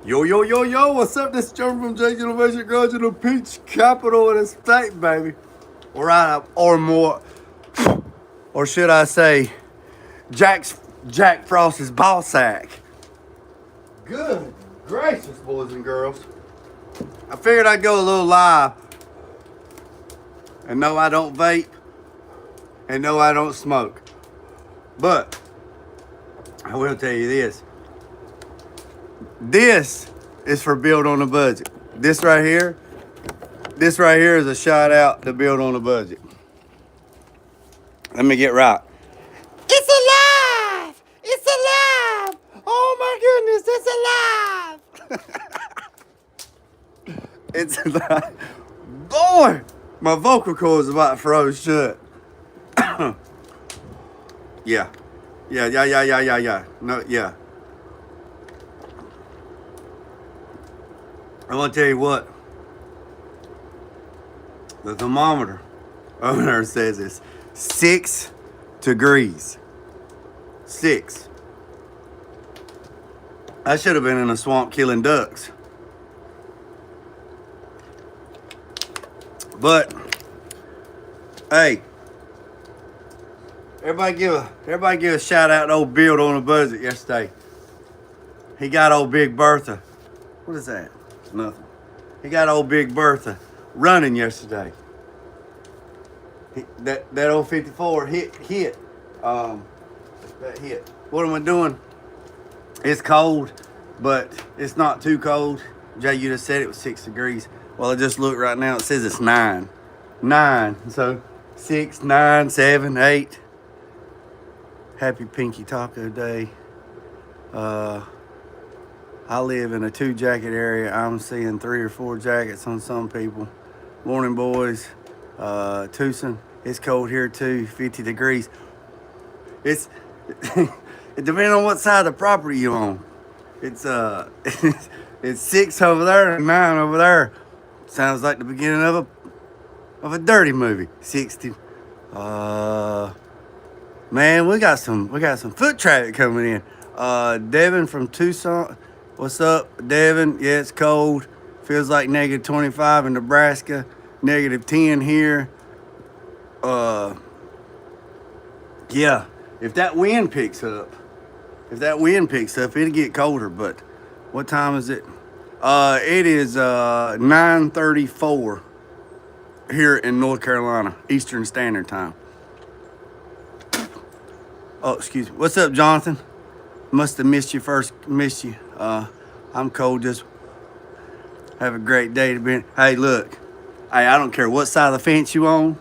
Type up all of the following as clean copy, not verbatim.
Yo, yo, yo, yo, what's up? This is John from Jake's Innovation Garage in the Peach Capital of the state, baby. Right up, or more, or should I say, Jack Frost's ball sack. Good gracious, boys and girls. I figured I'd go a little live. And no, I don't vape. And no, I don't smoke. But I will tell you this. This is for build on a budget. This right here is a shout out to build on a budget. Let me get right. It's alive! It's alive! Oh my goodness, it's alive! It's alive. Boy, my vocal cords about to froze shut. Yeah. No, yeah. I want to tell you what. The thermometer over there says it's 6 degrees. 6. I should have been in a swamp killing ducks. But, hey, everybody give a shout out to old Build on a Budget yesterday. He got old Big Bertha. What is that? Nothing. He got old Big Bertha running yesterday. That old 54 hit. That hit. What am I doing? It's cold, but it's not too cold. Jay, you just said it was 6 degrees. Well, I just looked right now. It says it's 9. 9. So 6, 9, 7, 8. Happy Pinky Taco Day. I live in a 2-jacket area. I'm seeing 3 or 4 jackets on some people. Morning, boys. Tucson, it's cold here too. 50 degrees. It depends on what side of the property you're on. It's it's 6 over there and 9 over there. Sounds like the beginning of a dirty movie. 60. Man, we got some foot traffic coming in. Devin from Tucson. What's up, Devin? Yeah, it's cold. Feels like negative 25 in Nebraska. Negative 10 here. Yeah. If that wind picks up, it'll get colder. But what time is it? It is 9:34 here in North Carolina, Eastern Standard Time. Oh, excuse me. What's up, Jonathan? Must have missed you. I'm cold. Just have a great day to be. Hey, look. Hey, I don't care what side of the fence you on.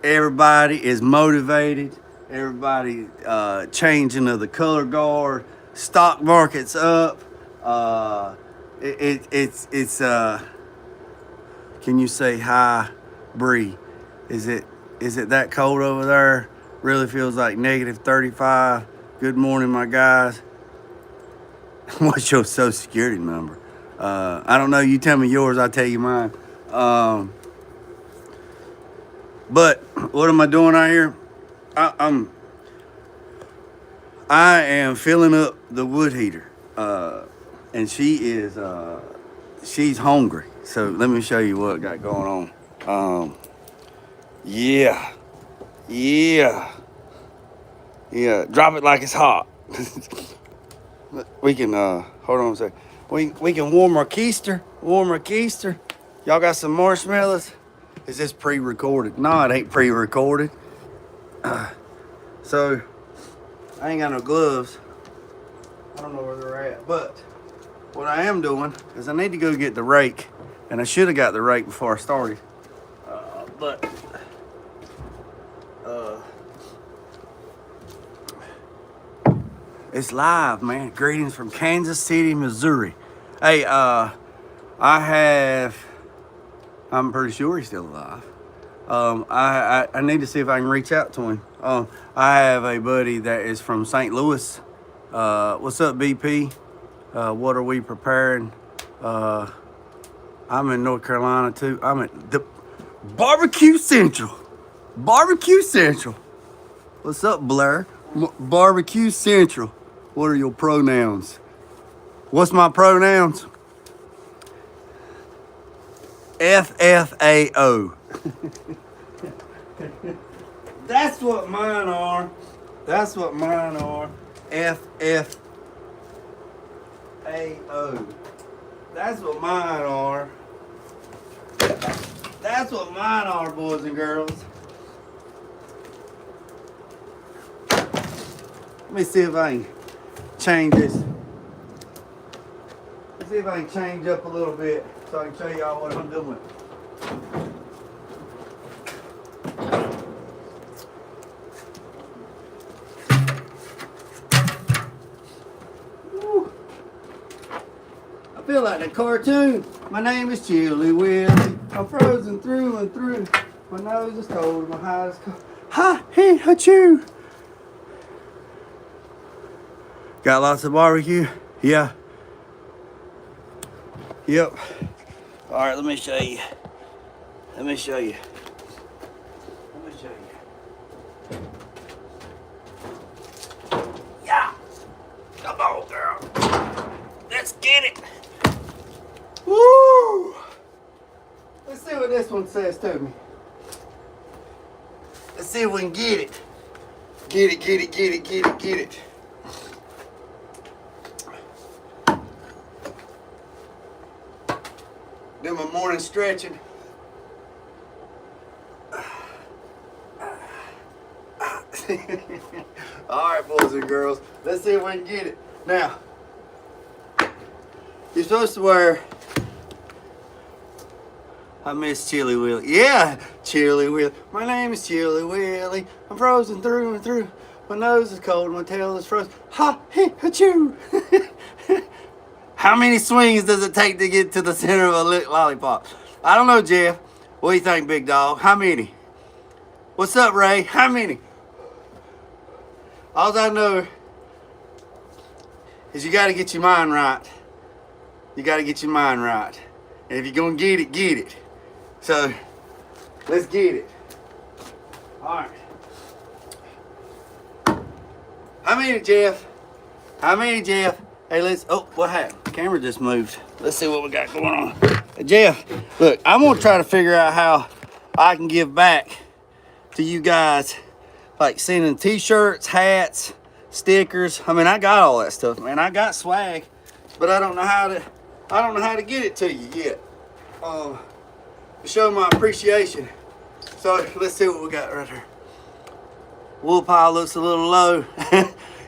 Everybody is motivated. Everybody changing of the color guard. Stock market's up. It's can you say hi, Bree? Is it that cold over there? Really feels like negative 35. Good morning, my guys. What's your social security number? I don't know. You tell me yours, I'll tell you mine. But what am I doing out here? I am filling up the wood heater, and she's hungry. So let me show you what I got going on. Yeah. Drop it like it's hot. We can hold on a second. We can warm our keister. Y'all got some marshmallows? Is this pre-recorded? No, it ain't pre-recorded. So I ain't got no gloves. I don't know where they're at. But what I am doing is I need to go get the rake, and I should have got the rake before I started. But it's live, man. Greetings from Kansas City, Missouri. Hey, I'm pretty sure he's still alive. I need to see if I can reach out to him. I have a buddy that is from St. Louis. What's up, BP? What are we preparing? I'm in North Carolina too. I'm at the Barbecue Central. What's up, Blair? Barbecue Central. What are your pronouns? What's my pronouns? FFAO. That's what mine are. That's what mine are. FFAO. That's what mine are. That's what mine are, boys and girls. Let me see if I can change this. Let's see if I can change up a little bit so I can show y'all what I'm doing. Woo. I feel like the cartoon. My name is Chilly Willy. I'm frozen through and through. My nose is cold, my eyes is cold. Ha, he, ha-choo. Got lots of barbecue? Yeah. Yep. All right, let me show you. Let me show you. Let me show you. Yeah. Come on, girl. Let's get it. Woo. Let's see what this one says to me. Let's see if we can get it. Get it, get it, get it, get it, get it. Do my morning stretching. All right, boys and girls. Let's see if we can get it. Now, you're supposed to wear... I miss Chilly Willy. Yeah, Chilly Willy. My name is Chilly Willy. I'm frozen through and through. My nose is cold. My tail is frozen. Ha, he, ha-choo. How many swings does it take to get to the center of a lollipop? I don't know, Jeff. What do you think, big dog? How many? What's up, Ray? How many? All I know is you got to get your mind right. You got to get your mind right. And if you're going to get it, get it. So, let's get it. All right. How many, Jeff? How many, Jeff? Hey, let's... Oh, what happened? The camera just moved. Let's see what we got going on. Jeff, look, I'm going to try to figure out how I can give back to you guys. Like sending t-shirts, hats, stickers. I mean, I got all that stuff, man. I got swag, but I don't know how to get it to you yet. To show my appreciation. So let's see what we got right here. Wool pile looks a little low.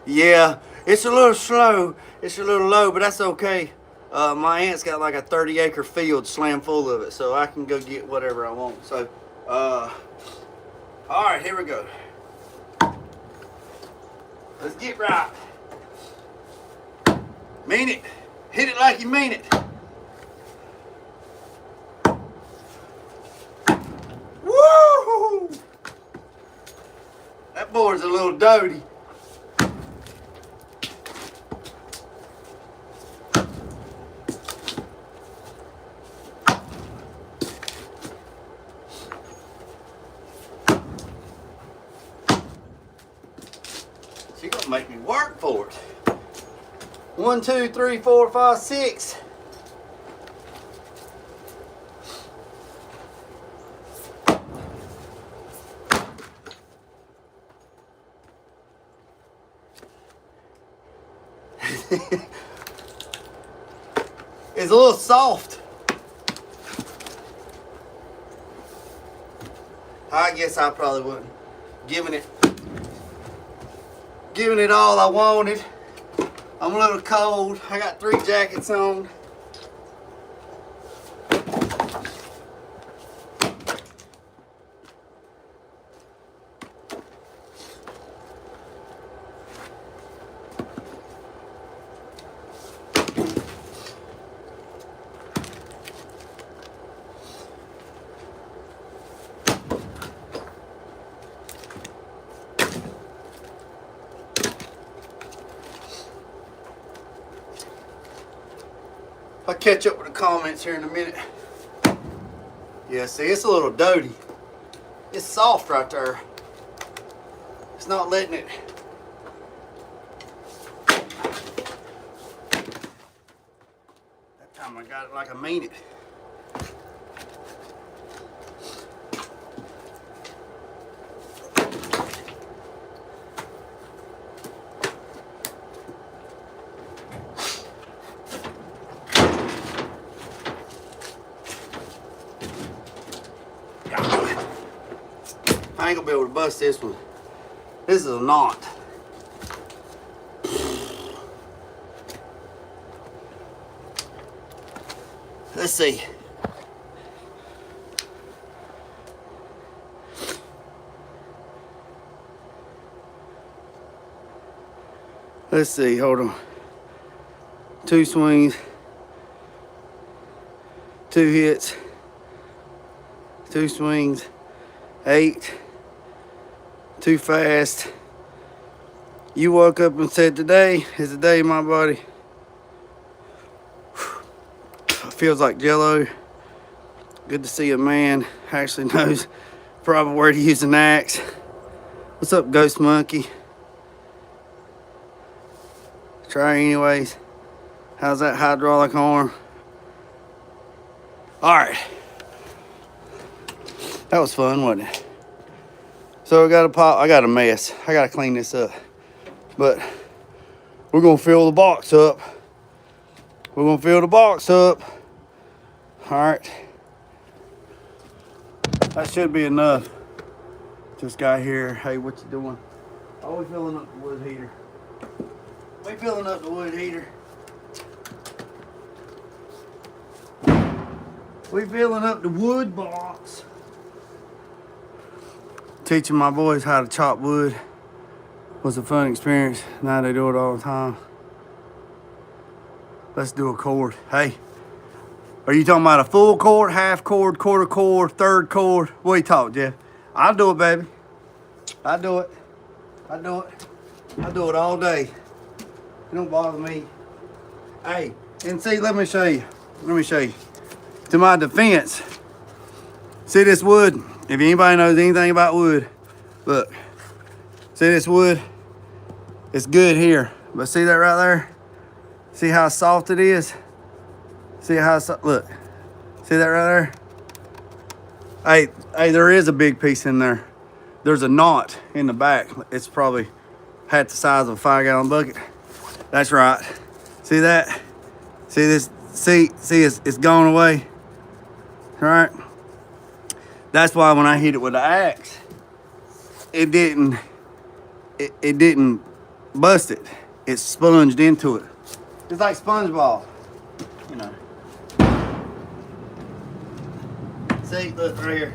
Yeah, it's a little slow. It's a little low, but that's okay. My aunt's got like a 30-acre field slam full of it, so I can go get whatever I want. So, all right, here we go. Let's get right. Mean it. Hit it like you mean it. Woo! That board's a little doty. She's gonna make me work for it. 1, 2, 3, 4, 5, 6. It's a little soft. I guess I probably wouldn't. Giving it all I wanted. I'm a little cold. I got 3 jackets on. I'll catch up with the comments here in a minute. Yeah, see, it's a little doty. It's soft right there. It's not letting it. time. I got it like I mean it. I ain't gonna be able to bust this one. This is a knot. Let's see. Let's see, hold on. 2 swings, 2 hits, 2 swings, 8, too fast. You woke up and said, today is the day, my buddy. Feels like jello. Good to see a man actually knows probably where to use an axe. What's up, Ghost Monkey? Try anyways. How's that hydraulic arm? All right. That was fun, wasn't it? So I got a mess. I gotta clean this up. But we're gonna fill the box up. We're gonna fill the box up. All right. That should be enough. This guy here, hey, what you doing? Oh, we filling up the wood heater. We filling up the wood heater. We filling up the wood box. Teaching my boys how to chop wood was a fun experience. Now they do it all the time. Let's do a cord. Hey, are you talking about a full cord, half cord, quarter cord, third cord? What you talking, Jeff? I'll do it, baby. I do it. I do it. I do it all day. It don't bother me. Hey, and see, let me show you. Let me show you. To my defense, see this wood? If anybody knows anything about wood, look. See this wood? It's good here. But see that right there? See how soft it is? See how soft, look. See that right there? Hey, there is a big piece in there. There's a knot in the back. It's probably half the size of a 5-gallon bucket. That's right. See that? See this? See, it's gone away. All right. That's why when I hit it with the axe, it didn't bust it. It sponged into it. It's like SpongeBob, you know. See, look right here.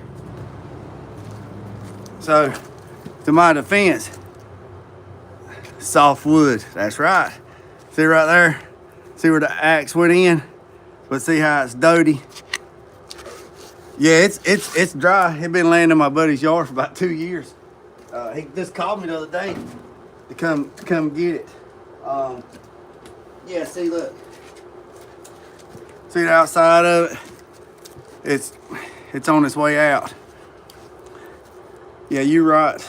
So, to my defense, soft wood. That's right. See right there? See where the axe went in? But see how it's doty? Yeah, it's dry. It's been laying in my buddy's yard for about 2 years. He just called me the other day to come get it. Yeah, see, look. See the outside of it? It's on its way out. Yeah, you're right.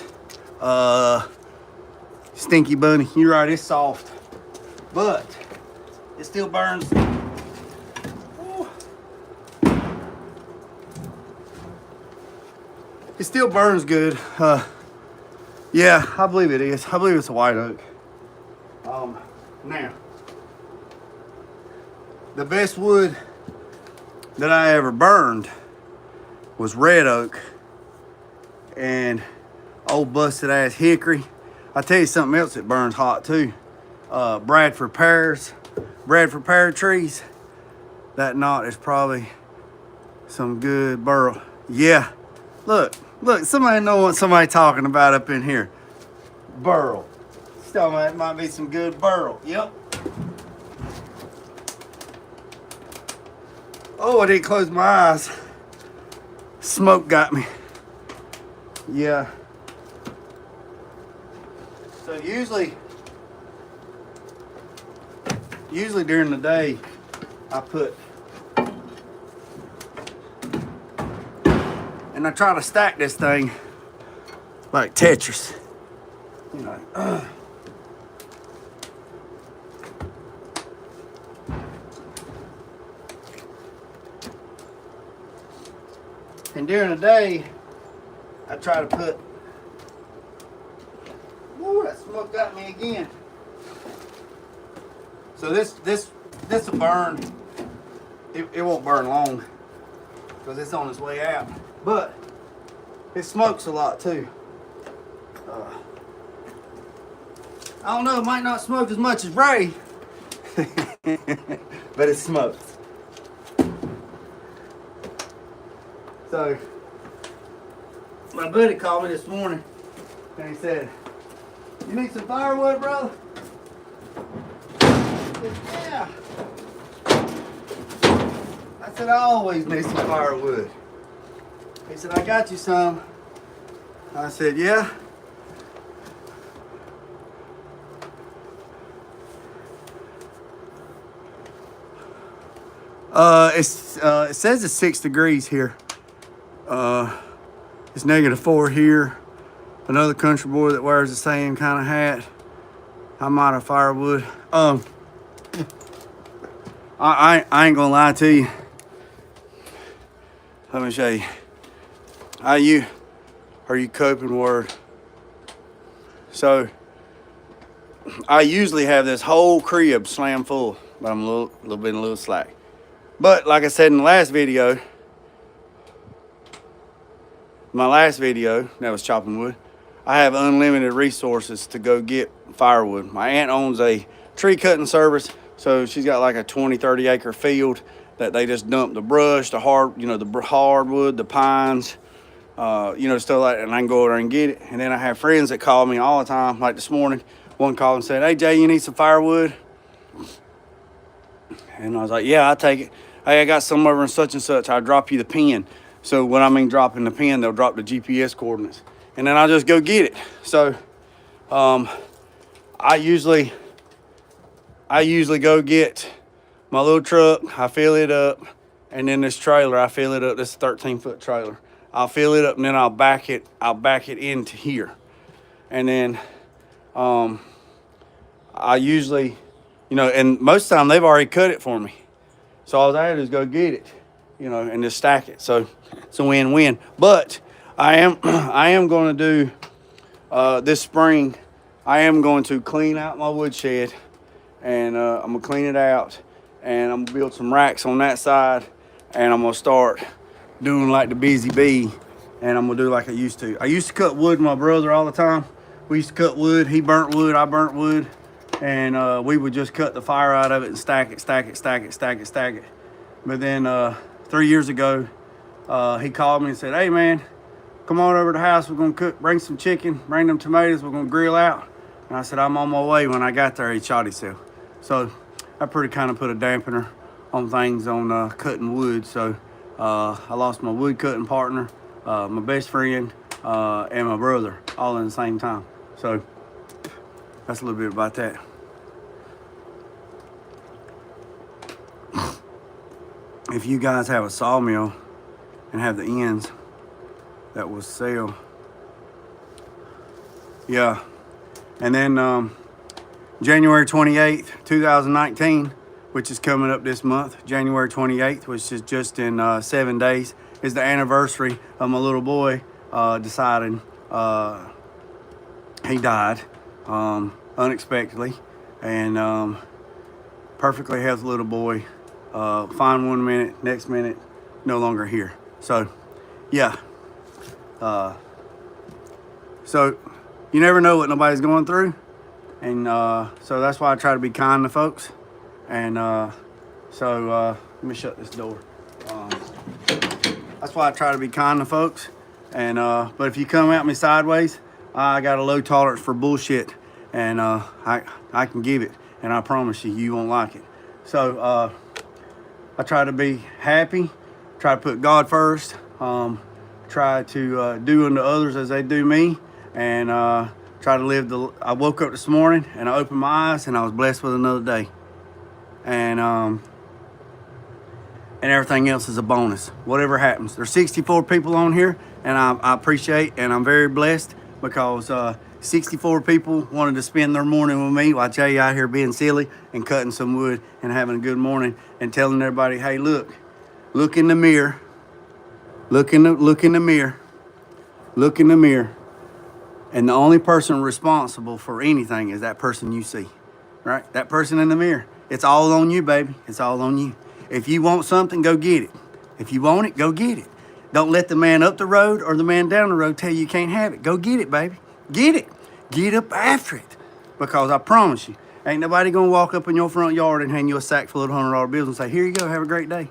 Stinky bunny, you're right. It's soft, but it still burns. It still burns good. Yeah, I believe it is. I believe it's a white oak. Now, the best wood that I ever burned was red oak and old busted ass hickory. I'll tell you something else that burns hot too. Bradford pears, Bradford pear trees. That knot is probably some good burl. Yeah, look, somebody know what somebody talking about up in here. Burl. That might be some good burl. Yep. Oh, I didn't close my eyes. Smoke got me. Yeah. So usually during the day, I put, and I try to stack this thing like Tetris. You know. And during the day, I try to put, woo, that smoke got me again. So this will burn. It won't burn long because it's on its way out. But it smokes a lot too. I don't know, it might not smoke as much as Ray, but it smokes. So, my buddy called me this morning and he said, "You need some firewood, brother?" I said, "Yeah." I said, "I always need some firewood." He said, "I got you some." I said, "Yeah." It says it's 6 degrees here. It's -4 here. Another country boy that wears the same kind of hat. I'm out of firewood. I ain't gonna lie to you. Let me show you. Are you coping word? So I usually have this whole crib slammed full, but I'm a little slack. But like I said in the last video, that was chopping wood, I have unlimited resources to go get firewood. My aunt owns a tree cutting service, so she's got like a 20-30 acre field that they just dump the brush, the hardwood, the pines, stuff like that, and I can go over there and get it. And then I have friends that call me all the time. Like this morning, one called and said, "Hey Jay, you need some firewood?" And I was like, "Yeah, I'll take it. Hey, I got some over in such and such. I'll drop you the pin." So when I mean dropping the pin, they'll drop the GPS coordinates. And then I'll just go get it. So I usually go get my little truck, I fill it up, and then this trailer, I fill it up. This is a 13-foot trailer. I'll fill it up and then I'll back it into here. And then I usually, and most of the time they've already cut it for me. So all I have to do is go get it, and just stack it. So it's a win-win. But I am going to do this spring. I am going to clean out my woodshed, and I'm gonna clean it out, and I'm gonna build some racks on that side, and I'm gonna start doing like the busy bee, and I'm gonna do like I used to. I used to cut wood with my brother all the time. We used to cut wood. He burnt wood, I burnt wood, and we would just cut the fire out of it and stack it. But then 3 years ago, he called me and said, "Hey man, come on over to the house. We're gonna bring some chicken, bring them tomatoes. We're gonna grill out." And I said, "I'm on my way." When I got there, he shot himself. So I pretty kind of put a dampener on things on cutting wood. So I lost my wood cutting partner, my best friend, and my brother all in the same time. So that's a little bit about that. If you guys have a sawmill and have the ends that will sell, yeah. And then January 28th, 2019, which is coming up this month, January 28th, which is just in 7 days, is the anniversary of my little boy deciding he died unexpectedly. And perfectly healthy little boy, fine 1 minute, next minute, no longer here. So, yeah. So you never know what nobody's going through. And so that's why I try to be kind to folks. And let me shut this door. That's why I try to be kind to folks. And but if you come at me sideways, I got a low tolerance for bullshit, and I can give it, and I promise you won't like it. So I try to be happy, try to put God first, try to do unto others as they do me, and try to live I woke up this morning and I opened my eyes and I was blessed with another day. And everything else is a bonus, whatever happens. There's 64 people on here, and I appreciate, and I'm very blessed because 64 people wanted to spend their morning with me while Jay out here being silly and cutting some wood and having a good morning and telling everybody, hey, look in the mirror. Look in the mirror. Look in the mirror. And the only person responsible for anything is that person you see, right? That person in the mirror. It's all on you, baby. It's all on you. If you want something, go get it. If you want it, go get it. Don't let the man up the road or the man down the road tell you can't have it. Go get it, baby. Get it. Get up after it. Because I promise you, ain't nobody gonna walk up in your front yard and hand you a sack full of $100 bills and say, here you go, have a great day.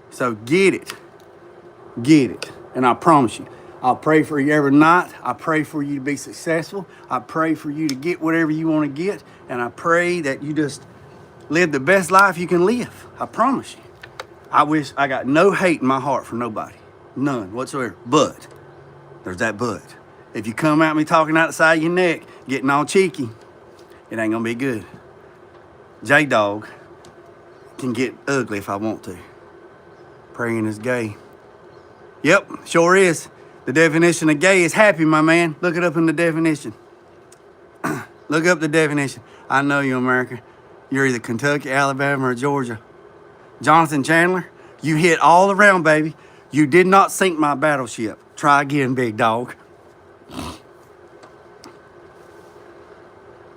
So get it. Get it. And I promise you, I'll pray for you every night. I pray for you to be successful. I pray for you to get whatever you want to get. And I pray that you just live the best life you can live. I promise you. I wish I got no hate in my heart for nobody. None whatsoever. But, there's that but. If you come at me talking out the side of your neck, getting all cheeky, it ain't gonna be good. J-Dog can get ugly if I want to. Praying is gay. Yep, sure is. The definition of gay is happy, my man. Look it up in the definition. Look up the definition. I know you, America. You're either Kentucky, Alabama, or Georgia. Jonathan Chandler, you hit all around, baby. You did not sink my battleship. Try again, big dog.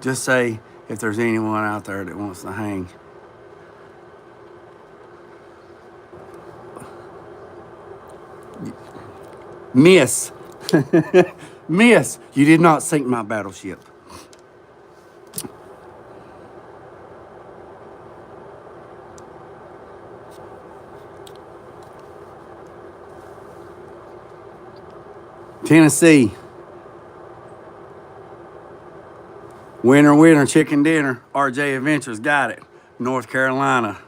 Just say if there's anyone out there that wants to hang. Miss. Miss, you did not sink my battleship. Tennessee. Winner, winner, chicken dinner. RJ Adventures got it. North Carolina.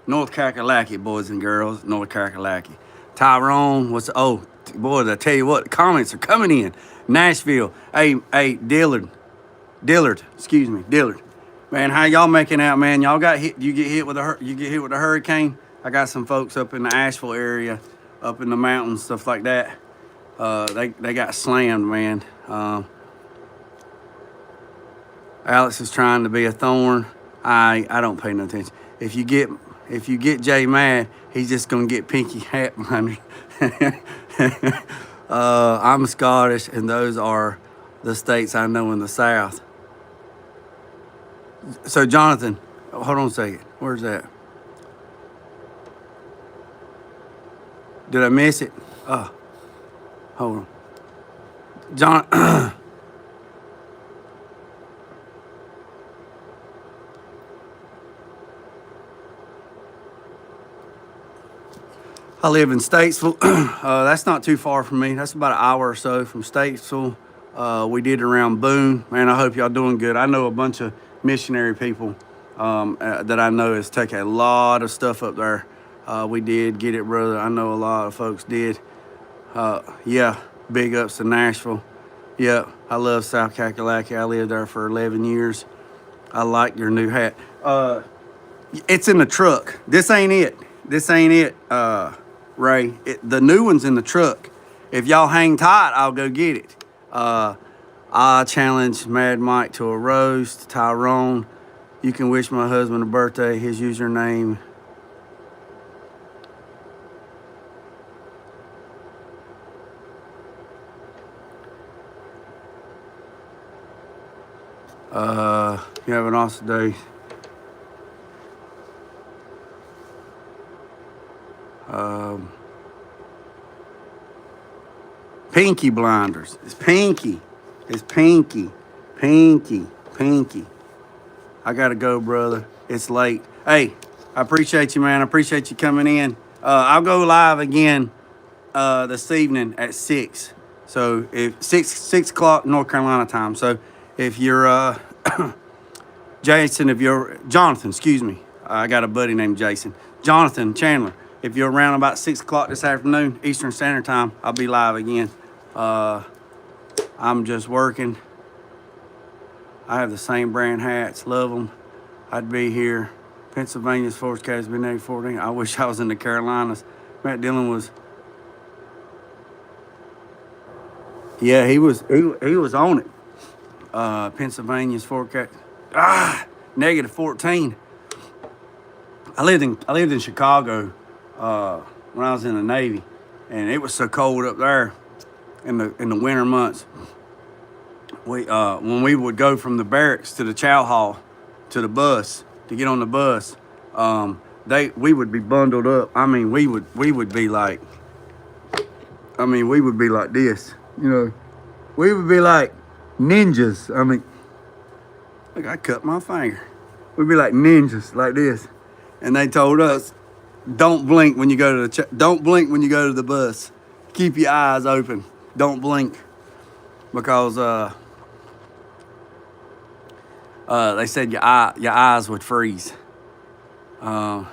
North Kakalaki, boys and girls. North Kakalaki. Tyrone, boy, I tell you what, the comments are coming in. Nashville. Hey, Dillard. Excuse me, Dillard. Man, how y'all making out, man? Y'all got hit. You get hit with a hurricane. I got some folks up in the Asheville area, up in the mountains, stuff like that. They got slammed, man. Alex is trying to be a thorn. I don't pay no attention. If you get Jay mad, he's just gonna get Pinky hat money. I'm Scottish, and those are the states I know in the South. So Jonathan, hold on a second. Where's that? Did I miss it? Oh, hold on. John. I live in Statesville. That's not too far from me. That's about an hour or so from Statesville. We did it around Boone. Man, I hope y'all doing good. I know a bunch of missionary people that I know has taken a lot of stuff up there. We did get it, brother. I know a lot of folks did. Yeah, big ups to Nashville. Yeah, I love South Kakalaki. I lived there for 11 years. I like your new hat. It's in the truck. This ain't it. Ray. The new one's in the truck. If y'all hang tight, I'll go get it. I challenge Mad Mike to a roast. Tyrone, you can wish my husband a birthday. His username. You have an awesome day. Pinky blinders. It's Pinky. Pinky. I gotta go, brother. It's late. Hey, I appreciate you, man. I appreciate you coming in. I'll go live again this evening at 6. So if 6 o'clock North Carolina time. So if you're Jonathan, excuse me. I got a buddy named Jason. Jonathan Chandler. If you're around about 6 o'clock this afternoon, Eastern Standard Time, I'll be live again. I'm just working. I have the same brand hats, love them. I'd be here. Pennsylvania's forecast has been negative 14. I wish I was in the Carolinas. Matt Dillon was. Yeah, he was on it. Pennsylvania's forecast. negative 14. I lived in Chicago when I was in the Navy, and it was so cold up there in the winter months. We when we would go from the barracks to the chow hall to the bus to get on the bus, we would be bundled up. I mean, we would be like, we would be like this, you know. We would be like ninjas. I mean, look, I cut my finger. We'd be like ninjas, like this. And they told us, don't blink when you go to don't blink when you go to the bus. Keep your eyes open. Don't blink, because they said your eyes would freeze. I'm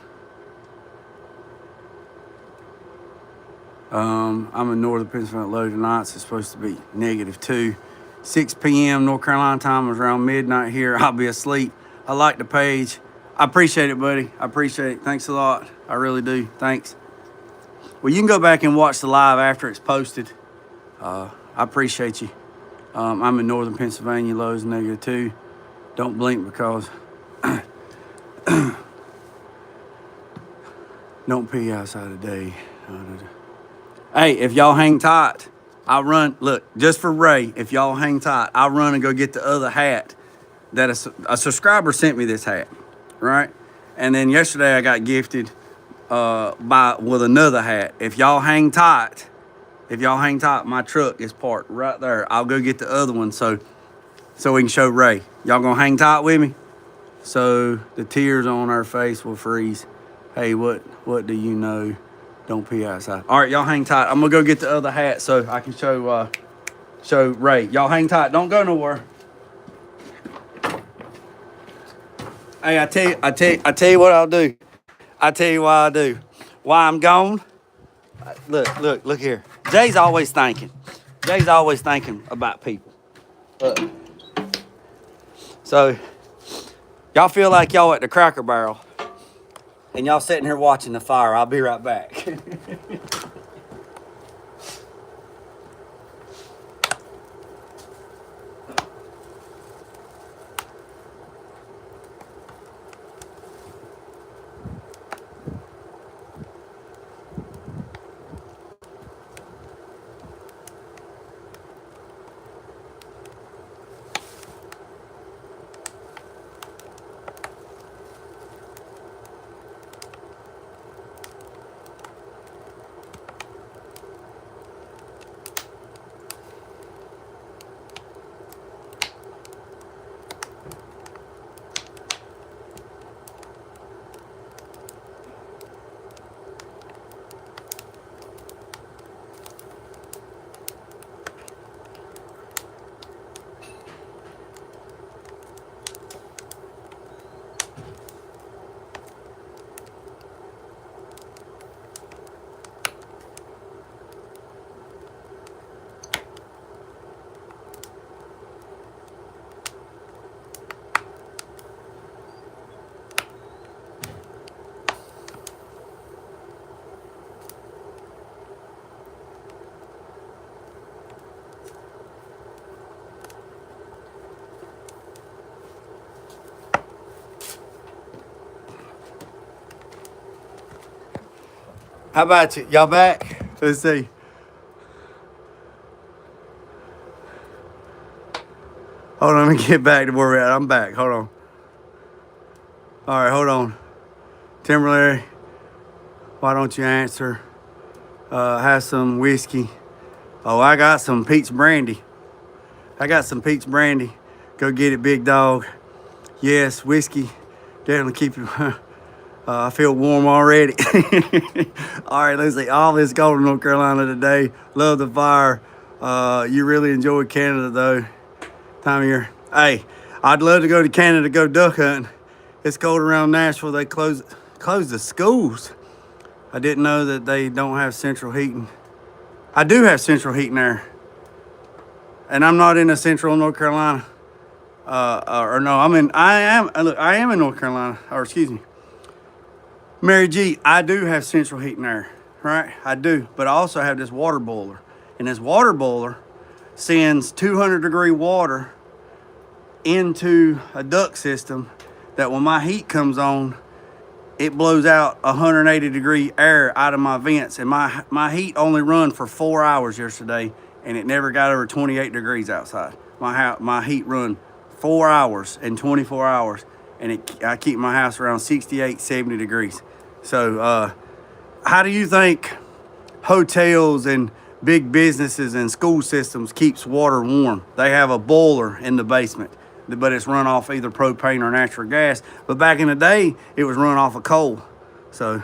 in northern Pennsylvania. Low tonight. It's supposed to be -2. 6 p.m. North Carolina time was around midnight here. I'll be asleep. I like the page. I appreciate it, buddy. I appreciate it. Thanks a lot. I really do. Thanks. Well, you can go back and watch the live after it's posted. I appreciate you. I'm in northern Pennsylvania. Lows -2. Don't blink, because don't pee outside today. Hey, if y'all hang tight, I'll run. Look, just for Ray, if y'all hang tight, I'll run and go get the other hat that a subscriber sent me. This hat, right? And then yesterday I got gifted with another hat. If y'all hang tight, my truck is parked right there. I'll go get the other one so we can show Ray. Y'all gonna hang tight with me? So the tears on our face will freeze. Hey, what do you know? Don't pee outside. All right, y'all hang tight. I'm gonna go get the other hat so I can show Ray. Y'all hang tight. Don't go nowhere. Hey, I tell you what I'll do. I tell you why I do. Why I'm gone. Look here. Jay's always thinking. Jay's always thinking about people. Look. So y'all feel like y'all at the Cracker Barrel, and y'all sitting here watching the fire. I'll be right back. How about you? Y'all back? Let's see. Hold on, let me get back to where we're at. I'm back. Hold on. All right, hold on. Timberlake, why don't you answer? Have some whiskey. Oh, I got some peach brandy. Go get it, big dog. Yes, whiskey. Definitely keep you. I feel warm already. All right, let's see. All this cold in North Carolina today. Love the fire. You really enjoy Canada, though. Time of year. Hey, I'd love to go to Canada, go duck hunting. It's cold around Nashville. They close the schools. I didn't know that they don't have central heating. I do have central heating there. And I'm not in a central North Carolina. I am in North Carolina, or excuse me. Mary G, I do have central heating there, right? I do, but I also have this water boiler. And this water boiler sends 200-degree water into a duct system that when my heat comes on, it blows out 180-degree air out of my vents, and my heat only run for 4 hours yesterday, and it never got over 28 degrees outside. My heat run 4 hours in 24 hours, and I keep my house around 68, 70 degrees. So how do you think hotels and big businesses and school systems keeps water warm? They have a boiler in the basement, but it's run off either propane or natural gas. But back in the day, it was run off of coal. So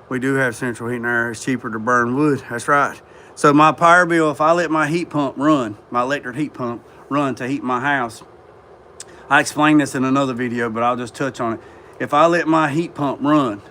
we do have central heating air. It's cheaper to burn wood. That's right. So my power bill, if I let my heat pump run, my electric heat pump run to heat my house, I explained this in another video, but I'll just touch on it. If I let my heat pump run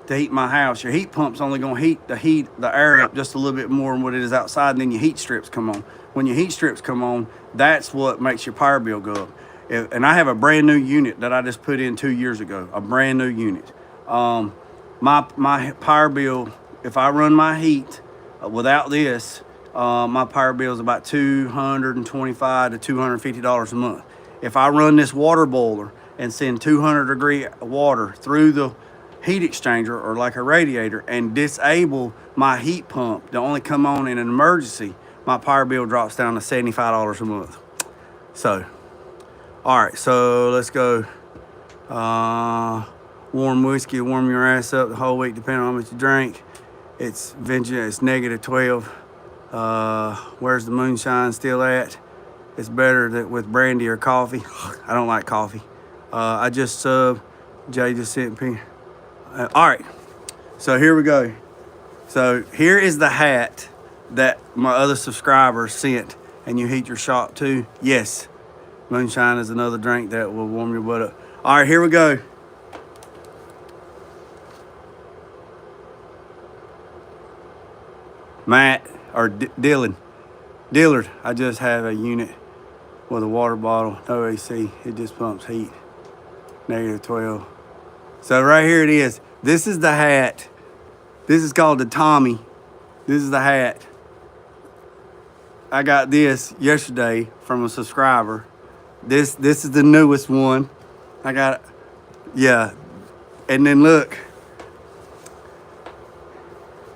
to heat my house, your heat pump's only going to heat the air up just a little bit more than what it is outside, and then your heat strips come on. When your heat strips come on, that's what makes your power bill go up. And I have a brand new unit that I just put in 2 years ago, a brand new unit. My power bill, if I run my heat without this, my power bill is about $225 to $250 a month. If I run this water boiler and send 200-degree water through the heat exchanger or like a radiator and disable my heat pump to only come on in an emergency, my power bill drops down to $75 a month. So, all right, so let's go. Warm whiskey, warm your ass up the whole week, depending on how much you drink. It's negative 12. Where's the moonshine still at? It's better with brandy or coffee. I don't like coffee. I just sub. Jay just sent me. All right, so here we go. So here is the hat that my other subscribers sent, and you heat your shop too. Yes, moonshine is another drink that will warm your butt up. All right, here we go. Matt, or Dillard, I just have a unit with a water bottle, no AC. It just pumps heat, negative 12. So right here it is. This is the hat. This is called the Tommy. This is the hat. I got this yesterday from a subscriber. This is the newest one. I got, yeah. And then look,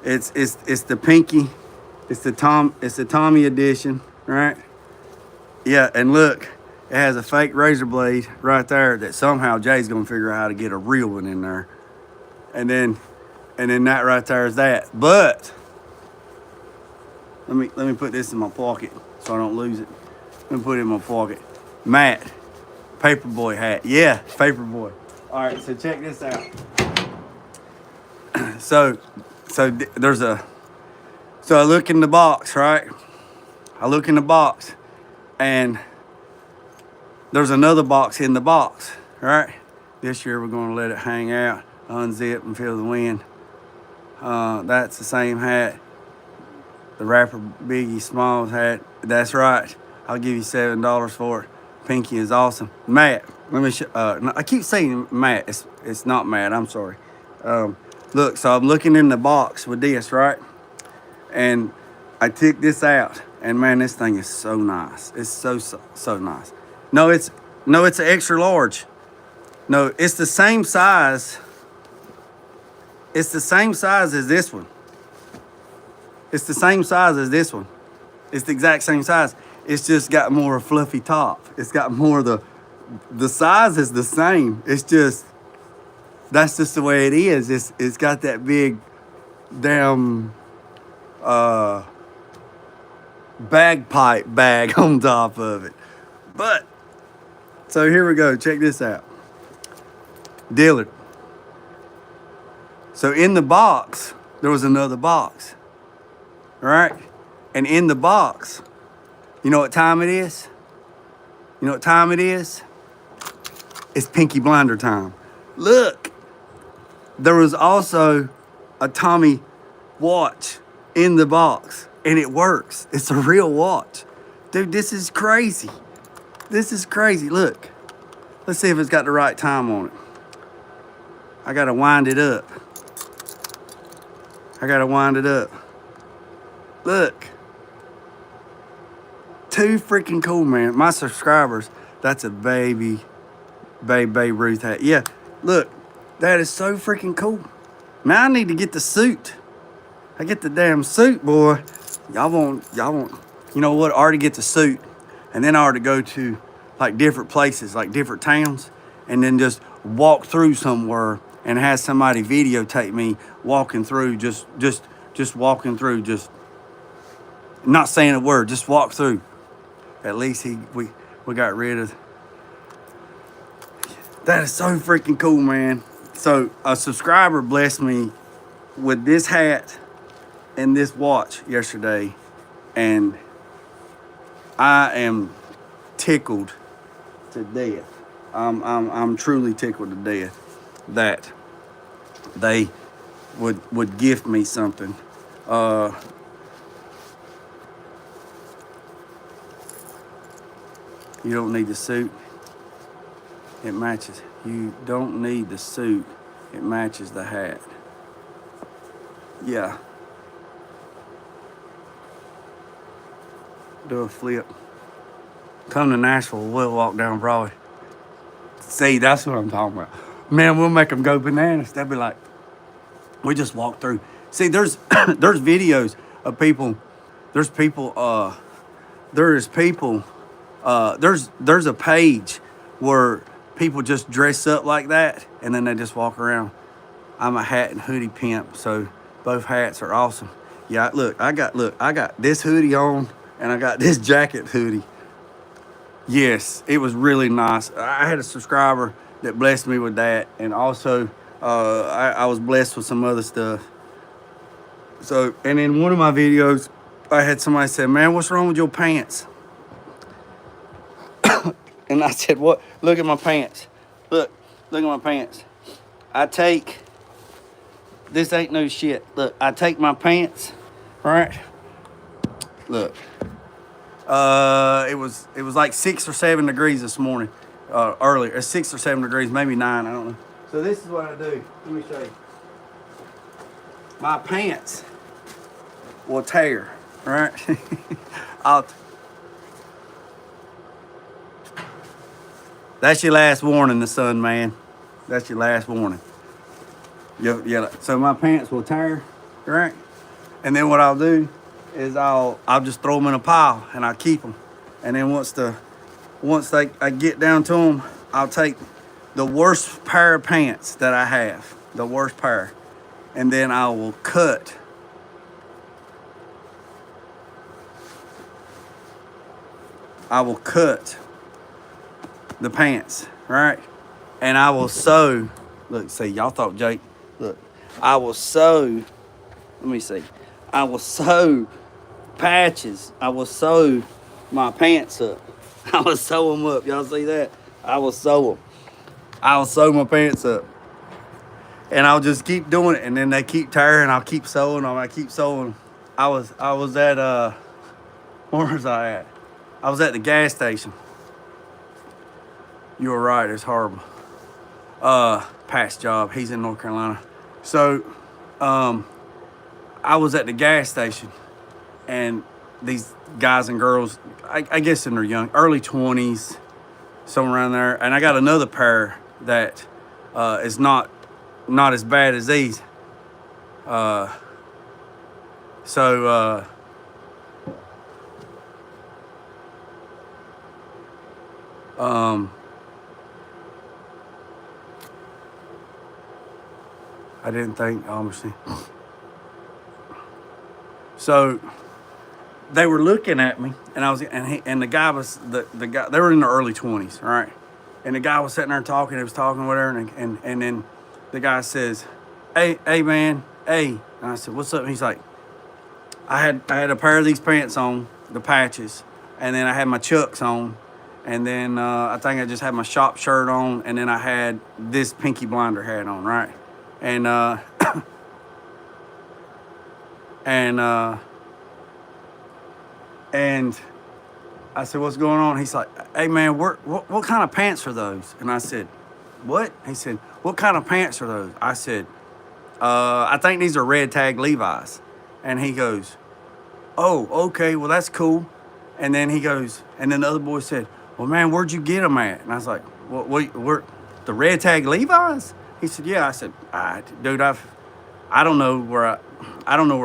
it's the pinky. It's the Tommy edition, right? Yeah, and look, it has a fake razor blade right there that somehow Jay's gonna figure out how to get a real one in there. And then that right there is that. But let me put this in my pocket so I don't lose it. Let me put it in my pocket. Matt, Paperboy hat. Yeah, Paperboy. All right, so check this out. So I look in the box, right? I look in the box, and there's another box in the box, right? This year we're going to let it hang out, unzip and feel the wind. That's the same hat. The rapper Biggie Smalls hat. That's right. I'll give you $7 for it. Pinky is awesome. Matt, let me show. No, I keep saying Matt. It's not Matt. I'm sorry. Look, so I'm looking in the box with this, right? And I took this out, and man, this thing is so nice. It's so nice. No, it's an extra large. No, it's the same size. It's the same size as this one. It's the same size as this one. It's the exact same size. It's just got more of a fluffy top. It's got more of the size is the same. It's just, that's just the way it is. It's got that big damn bagpipe bag on top of it. But so here we go. Check this out. Dillard. So in the box, there was another box. All right? And in the box, you know what time it is? You know what time it is? It's Pinky Blinder time. Look, there was also a Tommy watch in the box, and it works. It's a real watch. Dude, this is crazy. This is crazy. Look, let's see if it's got the right time on it. I gotta wind it up. Look. Too freaking cool, man. My subscribers, that's a baby Ruth hat. Yeah, look, That is so freaking cool. Now I need to get the suit. I get the damn suit, boy. Y'all won't, you know what? I already get the suit. And then I already go to like different places, like different towns, and then just walk through somewhere and have somebody videotape me walking through, just walking through, just not saying a word, just walk through. At least we got rid of. That is so freaking cool, man. So a subscriber blessed me with this hat and this watch yesterday, and I am tickled to death. I'm truly tickled to death that they would gift me something. You don't need the suit. It matches. You don't need the suit. It matches the hat. Yeah. Do a flip. Come to Nashville, we'll walk down Broadway. See, that's what I'm talking about. Man, we'll make them go bananas. They'll be like, we just walk through. See, there's there's videos of people. There's a page where people just dress up like that and then they just walk around. I'm a hat and hoodie pimp, so both hats are awesome. Yeah, look, I got this hoodie on and I got this jacket hoodie. Yes, it was really nice. I had a subscriber that blessed me with that, and also I was blessed with some other stuff. So, and in one of my videos, I had somebody say, "Man, what's wrong with your pants?" And I said, "What? Look at my pants. Look at my pants. This ain't no shit. Look, I take my pants, right? Look. It was like 6 or 7 degrees this morning, earlier. 6 or 7 degrees, maybe 9, I don't know. So this is what I do. Let me show you. My pants will tear, right? That's your last warning, the sun, man. That's your last warning. Yeah. So my pants will tear, right? And then what I'll do is I'll just throw them in a pile and I'll keep them. And then once I get down to them, I'll take the worst pair of pants that I have, the worst pair, and then I will cut the pants, right? And I will sew. Look, see, y'all thought Jake. Look, I will sew. Let me see. I will sew patches. I will sew my pants up. I will sew them up. Y'all see that? I will sew them. I'll sew my pants up. And I'll just keep doing it. And then they keep tearing. I'll keep sewing them. I keep sewing them. I was at, where was I at? I was at the gas station. You were right. It's horrible. Past job. He's in North Carolina. So, I was at the gas station, and these guys and girls, I guess in their young, early 20s, somewhere around there. And I got another pair that is not as bad as these. I didn't think, obviously. So they were looking at me, and the guy was the guy. They were in their early 20s, right? And the guy was sitting there talking. He was talking whatever, and then the guy says, "Hey man, hey." And I said, "What's up?" And he's like, I had a pair of these pants on, the patches, and then I had my Chucks on, and then I think I just had my shop shirt on, and then I had this Pinky Blinder hat on, right? And and I said, "What's going on?" He's like, "Hey man, what kind of pants are those?" And I said, "What?" He said, "What kind of pants are those?" I said, "I think these are red tag Levi's." And he goes, "Oh, okay, well that's cool." And then he goes, and then the other boy said, "Well man, where'd you get them at?" And I was like, "What? Where the red tag Levi's?" He said, yeah. I said, all right, dude, I don't know where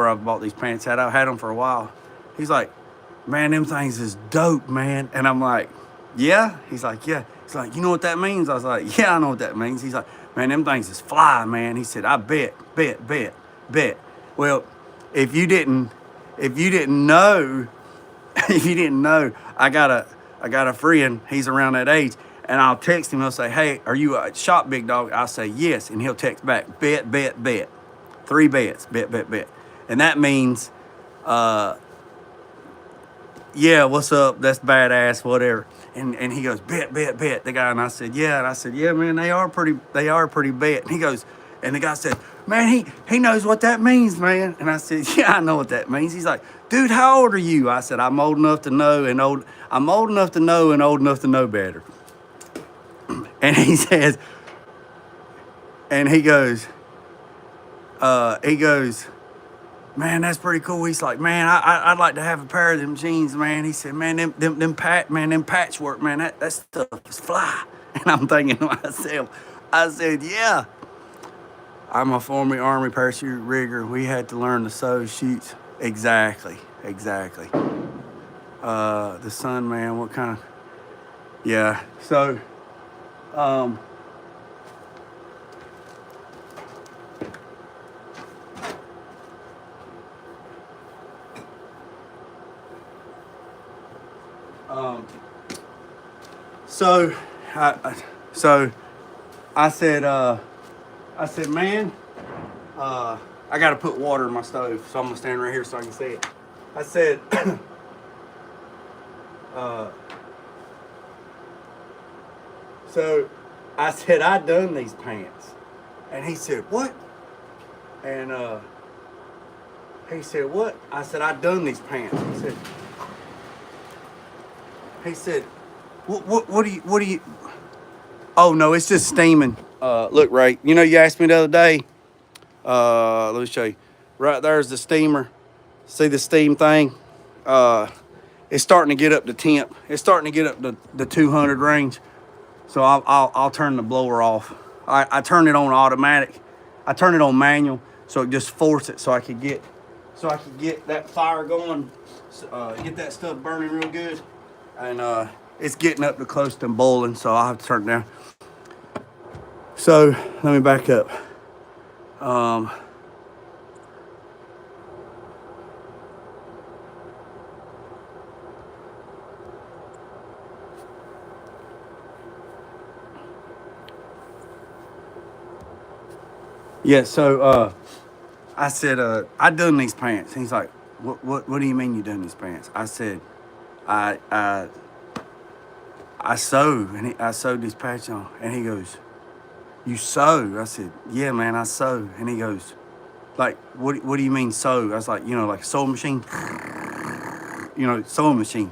I've bought these pants at. I've had them for a while. He's like, man, them things is dope, man. And I'm like, yeah? He's like, yeah. He's like, you know what that means? I was like, yeah, I know what that means. He's like, man, them things is fly, man. He said, I bet. Well, if you didn't know, if you didn't know, I got a friend, he's around that age, and I'll text him, he'll say, hey, are you a shop, big dog? I'll say, yes, and he'll text back, bet. 3 bets, bet. And that means, yeah, what's up? That's badass, whatever. And he goes, bet, the guy. And I said, yeah. And I said, yeah, man, they are pretty bet. And he goes, and the guy said, man, he knows what that means, man. And I said, yeah, I know what that means. He's like, dude, how old are you? I said, I'm old enough to know and old enough to know better. And he says, and he goes, man, that's pretty cool. He's like, man, I'd like to have a pair of them jeans, man. He said, man, them patchwork, man, that stuff is fly. And I'm thinking to myself, I said, yeah. I'm a former Army parachute rigger. We had to learn to sew chutes. Exactly. The sun, man, what kind of, yeah. So, I said, man, I got to put water in my stove, so I'm gonna stand right here so I can see it. I said, so I said, I done these pants, and he said, what? And he said, what? I said, I done these pants. He said, what do you? Oh no, it's just steaming. Look, Ray, you know, you asked me the other day. Let me show you. Right there's the steamer. See the steam thing? It's starting to get up to temp. It's starting to get up to the 200 range. So I'll turn the blower off. I turn it on automatic. I turn it on manual, so it just force it so I could get that fire going, get that stuff burning real good. And it's getting up to close to boiling, so I'll have to turn it down. So let me back up. Yeah, so I said, I done these pants. He's like, what do you mean you done these pants? I said, I sew, and I sewed these patches on. And he goes, you sew? I said, yeah, man, I sew. And he goes, like, what do you mean sew? I was like, you know, like a sewing machine, you know, sewing machine,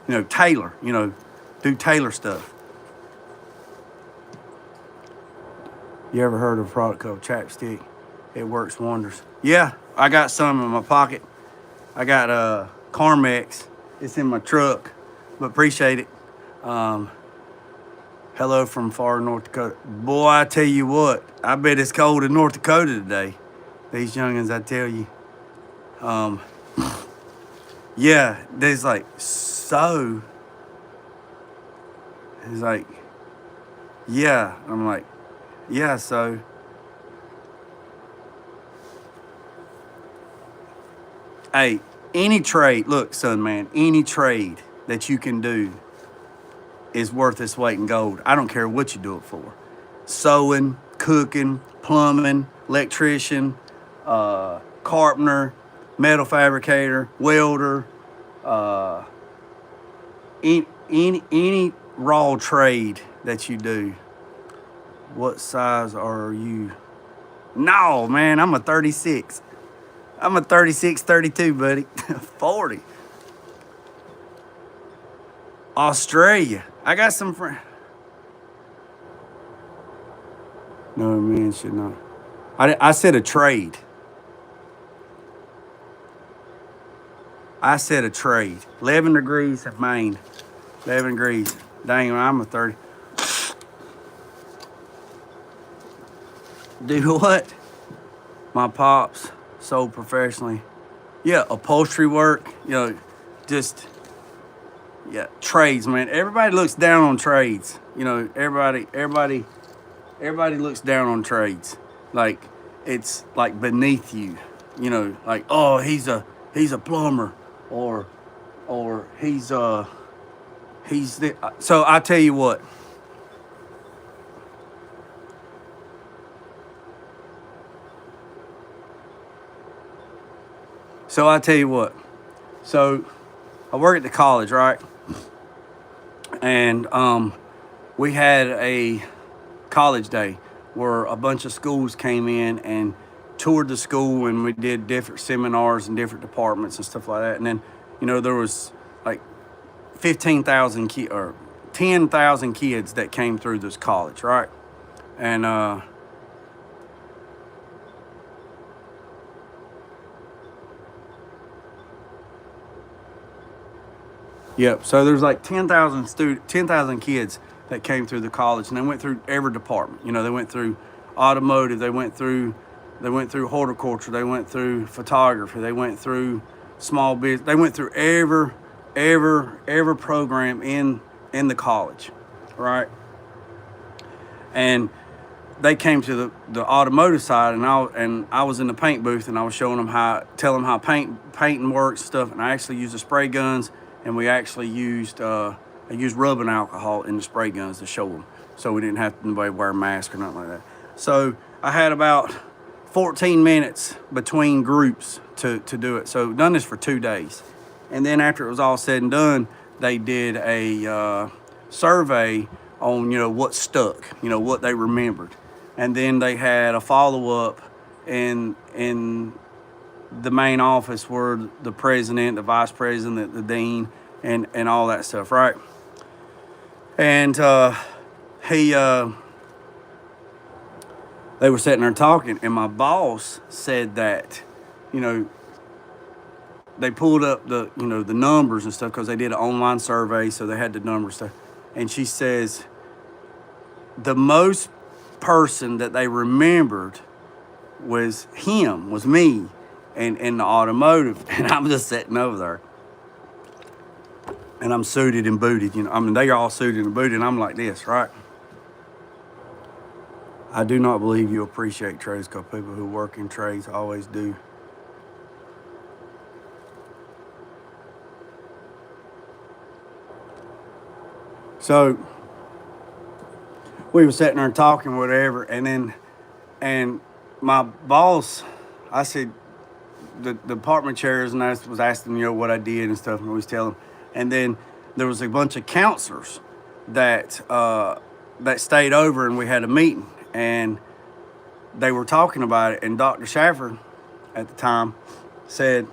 you know, tailor, you know, do tailor stuff. You ever heard of a product called chapstick? It works wonders. Yeah, I got some in my pocket. I got Carmex. It's in my truck, but appreciate it. Hello from far North Dakota. Boy, I tell you what, I bet it's cold in North Dakota today. These youngins, I tell you. Yeah, there's like, so. He's like, yeah. I'm like, yeah, so. Hey, any trade, look, son, man, any trade that you can do is worth its weight in gold. I don't care what you do it for. Sewing, cooking, plumbing, electrician, carpenter, metal fabricator, welder, any raw trade that you do. What size are you? No, man, I'm a 36. I'm a 36, 32, buddy. 40. Australia. I got some friends. No, man, should not. I said a trade. I said a trade. 11 degrees in Maine. 11 degrees. Dang, I'm a 30. Do what? My pops sold professionally. Yeah, upholstery work, just, yeah, trades, man. Everybody looks down on trades. Everybody looks down on trades. Like, it's like beneath you. Like, oh, he's a plumber, or he's the. So I tell you what. So I tell you what. So I work at the college, right? And we had a college day where a bunch of schools came in and toured the school, and we did different seminars and different departments and stuff like that. And then, there was like 15,000 or 10,000 kids that came through this college, right? And yep. So there's like 10,000 kids that came through the college, and they went through every department. They went through automotive, they went through horticulture, they went through photography, they went through small business, they went through every program in the college, right? And they came to the automotive side, and I was in the paint booth, and I was showing them telling them how painting works and stuff. And I actually used the spray guns, and we actually used I used rubbing alcohol in the spray guns to show them, so we didn't have to nobody wear a mask or nothing like that. So I had about 14 minutes between groups to do it. So done this for 2 days, and then after it was all said and done, they did a survey on what stuck, what they remembered. And then they had a follow-up in the main office where the president, the vice president, the dean, and all that stuff, right? And they were sitting there talking, and my boss said that, they pulled up the numbers and stuff, because they did an online survey, so they had the numbers stuff. And she says the most person that they remembered was me, and in the automotive. And I'm just sitting over there, and I'm suited and booted. They are all suited and booted, and I'm like this, right? I do not believe you appreciate trades, because people who work in trades always do. So we were sitting there talking, whatever, and my boss, I said, the department chairs, and I was asking what I did and stuff, and I was telling them. And then there was a bunch of counselors that stayed over, and we had a meeting, and they were talking about it. And Dr. Schaffer at the time said,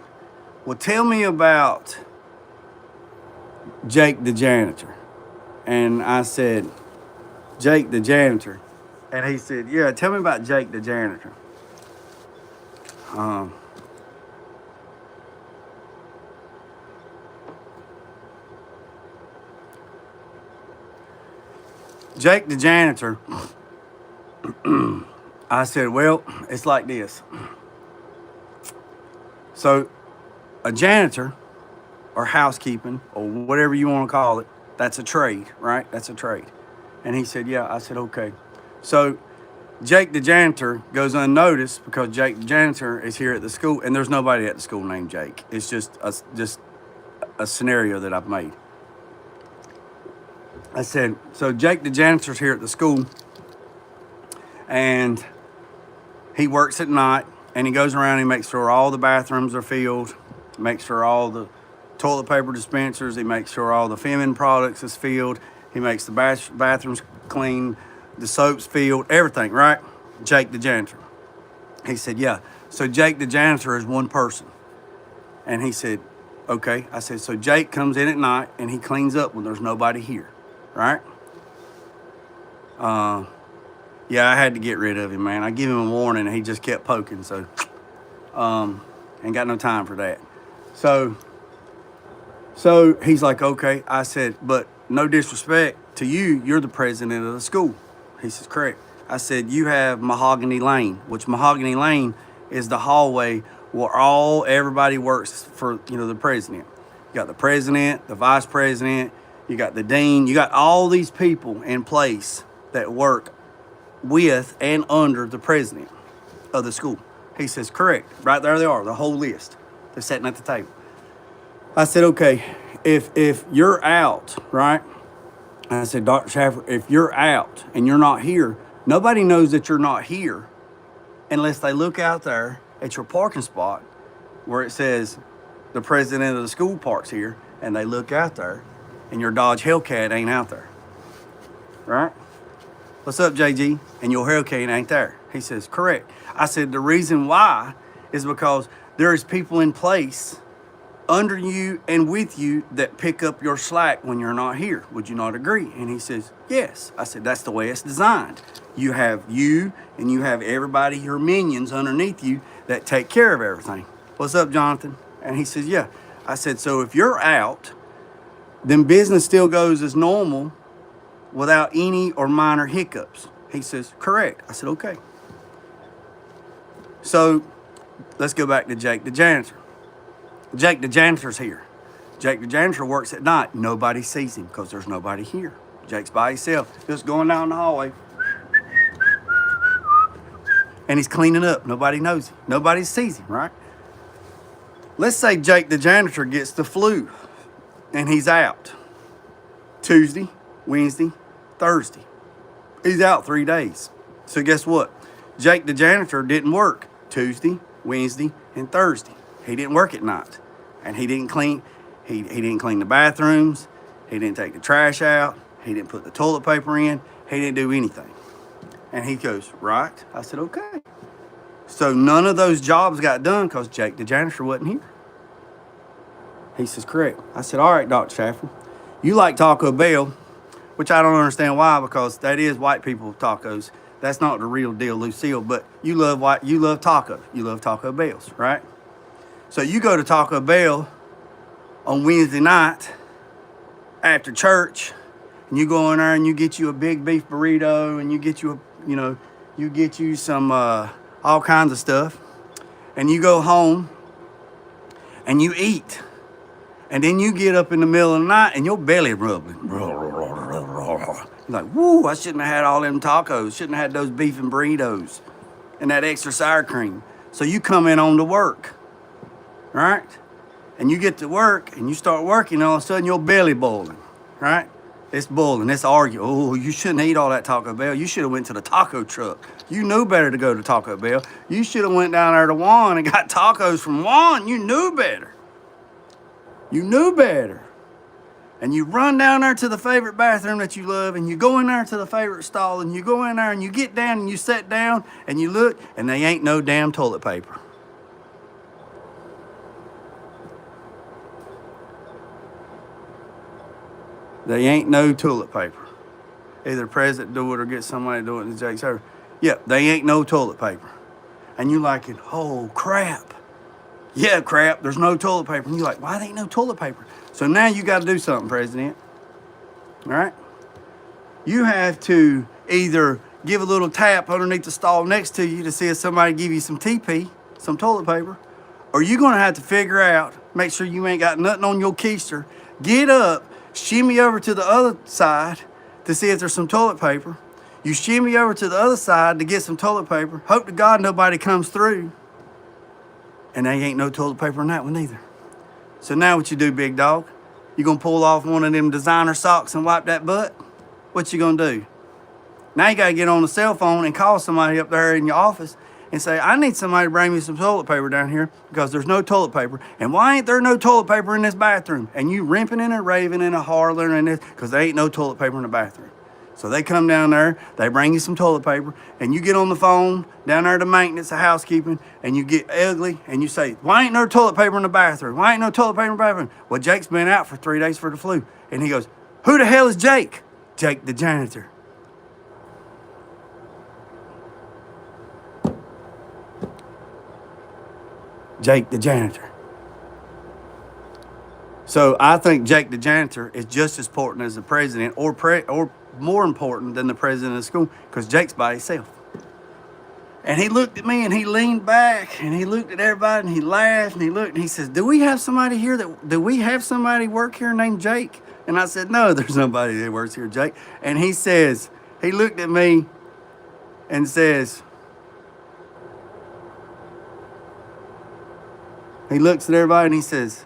well, tell me about Jake the janitor. And I said, Jake the janitor. And he said, yeah, tell me about Jake the janitor. Jake the janitor, I said, well, it's like this. So a janitor, or housekeeping, or whatever you want to call it, that's a trade, right? That's a trade. And he said, yeah. I said, okay. So Jake the janitor goes unnoticed, because Jake the janitor is here at the school, and there's nobody at the school named Jake. It's just a scenario that I've made. I said, so Jake the janitor's here at the school, and he works at night, and he goes around and he makes sure all the bathrooms are filled, makes sure all the toilet paper dispensers, he makes sure all the feminine products is filled, he makes the bathrooms clean, the soap's filled, everything, right? Jake the janitor. He said, yeah. So Jake the janitor is one person. And he said, okay. I said, so Jake comes in at night and he cleans up when there's nobody here, right? Yeah, I had to get rid of him, man. I give him a warning and he just kept poking, so ain't got no time for that. So he's like, okay. I said, but no disrespect to you, you're the president of the school. He says, correct. I said, you have Mahogany Lane, which Mahogany Lane is the hallway where everybody works for, the president. You got the president, the vice president, you got the dean, you got all these people in place that work with and under the president of the school. He says, correct. Right there they are, the whole list. They're sitting at the table. I said, okay, if you're out, right? I said, Dr. Schaffer, if you're out and you're not here, nobody knows that you're not here unless they look out there at your parking spot where it says the president of the school parks here, and they look out there and your Dodge Hellcat ain't out there, right? What's up, JG? And your Hellcat ain't there. He says, correct. I said, the reason why is because there is people in place under you and with you that pick up your slack when you're not here. Would you not agree? And he says, yes. I said, that's the way it's designed. You have you and you have everybody, your minions underneath you that take care of everything. What's up, Jonathan? And he says, yeah. I said, so if you're out, then business still goes as normal without any or minor hiccups. He says, correct. I said, okay. So let's go back to Jake the janitor. Jake the janitor's here. Jake the janitor works at night. Nobody sees him because there's nobody here. Jake's by himself, just going down the hallway. And he's cleaning up. Nobody knows him. Nobody sees him, right? Let's say Jake the janitor gets the flu and he's out Tuesday, Wednesday, Thursday. He's out 3 days. So guess what? Jake the janitor didn't work Tuesday, Wednesday, and Thursday. He didn't work at night. And he didn't clean. He didn't clean the bathrooms. He didn't take the trash out. He didn't put the toilet paper in. He didn't do anything. And he goes, right? I said, okay. So none of those jobs got done because Jake the janitor wasn't here. He says, correct. I said, all right, Dr. Schaffer, you like Taco Bell, which I don't understand why, because that is white people tacos. That's not the real deal, Lucille, but you love tacos. You love Taco Bells, right? So you go to Taco Bell on Wednesday night after church, and you go in there and you get you a big beef burrito, and you get you some all kinds of stuff, and you go home and you eat, and then you get up in the middle of the night and your belly rubbing. You're like, woo, I shouldn't have had all them tacos, shouldn't have had those beef and burritos and that extra sour cream. So you come in on to work, right? And you get to work and you start working, all of a sudden your belly boiling, right? It's boiling, it's arguing. Oh, you shouldn't eat all that Taco Bell. You should have went to the taco truck. You knew better to go to Taco Bell. You should have went down there to Juan and got tacos from Juan. You knew better. You knew better. And you run down there to the favorite bathroom that you love, and you go in there to the favorite stall, and you go in there and you get down and you sit down and you look, and they ain't no damn toilet paper. They ain't no toilet paper. Either President do it or get somebody to do it in Jake's service. Yeah, they ain't no toilet paper. And you like it, oh crap. Yeah, crap, there's no toilet paper. And you're like, why there ain't no toilet paper? So now you got to do something, President. All right? You have to either give a little tap underneath the stall next to you to see if somebody give you some TP, some toilet paper, or you're going to have to figure out, make sure you ain't got nothing on your keister, get up, shimmy over to the other side to see if there's some toilet paper. You shimmy over to the other side to get some toilet paper. Hope to God nobody comes through. And there ain't no toilet paper in that one either. So now what you do, big dog? You gonna pull off one of them designer socks and wipe that butt? What you gonna do? Now you gotta get on the cell phone and call somebody up there in your office and say, I need somebody to bring me some toilet paper down here because there's no toilet paper. And why ain't there no toilet paper in this bathroom? And you rimping and a raving and a hollering and this because there ain't no toilet paper in the bathroom. So they come down there, they bring you some toilet paper, and you get on the phone down there to maintenance, the housekeeping, and you get ugly, and you say, why ain't no toilet paper in the bathroom? Why ain't no toilet paper in the bathroom? Well, Jake's been out for 3 days for the flu. And he goes, who the hell is Jake? Jake the janitor. Jake the janitor. So I think Jake the janitor is just as important as the president or more important than the president of the school, because Jake's by himself. And he looked at me and he leaned back and he looked at everybody and he laughed and he looked and he says, do we have somebody work here named Jake? And I said, no, there's nobody that works here, Jake. And he says, he looked at me and says, he looks at everybody and he says,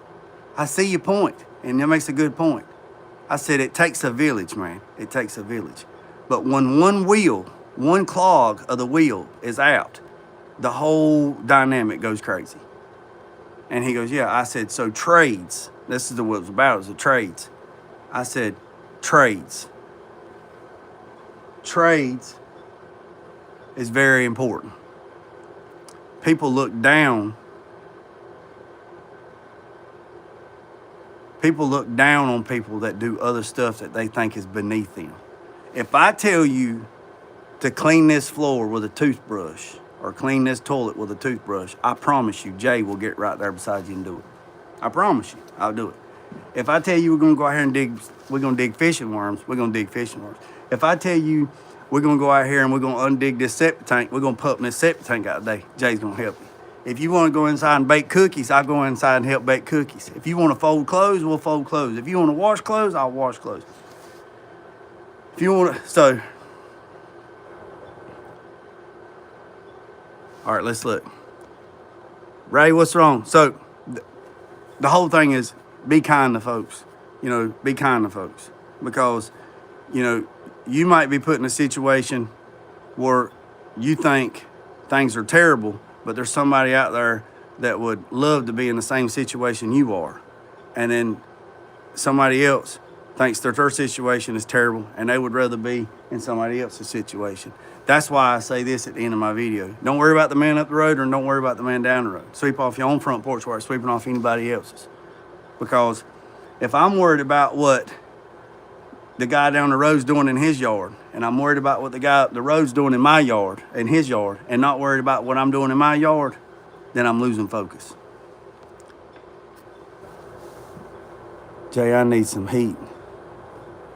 I see your point. And that makes a good point. I said, it takes a village, man. It takes a village. But when one clog of the wheel is out, the whole dynamic goes crazy. And he goes, yeah. I said, so trades, this is what it was about, it was the trades. I said, trades is very important. People look down on people that do other stuff that they think is beneath them. If I tell you to clean this floor with a toothbrush or clean this toilet with a toothbrush, I promise you, Jay will get right there beside you and do it. I promise you, I'll do it. If I tell you we're gonna go out here and dig fishing worms, we're gonna dig fishing worms. If I tell you we're gonna go out here and we're gonna undig this septic tank, we're gonna pump this septic tank out today, Jay's gonna help you. If you want to go inside and bake cookies, I'll go inside and help bake cookies. If you want to fold clothes, we'll fold clothes. If you want to wash clothes, I'll wash clothes. If you want to, so. All right, let's look. Ray, what's wrong? So the whole thing is be kind to folks. You know, be kind to folks. Because, you know, you might be put in a situation where you think things are terrible, but there's somebody out there that would love to be in the same situation you are. And then somebody else thinks that their situation is terrible and they would rather be in somebody else's situation. That's why I say this at the end of my video. Don't worry about the man up the road, or don't worry about the man down the road. Sweep off your own front porch while you're sweeping off anybody else's. Because if I'm worried about what the guy down the road's doing in his yard, and I'm worried about what the guy up the road's doing in my yard, in his yard, and not worried about what I'm doing in my yard, then I'm losing focus. Jay, I need some heat.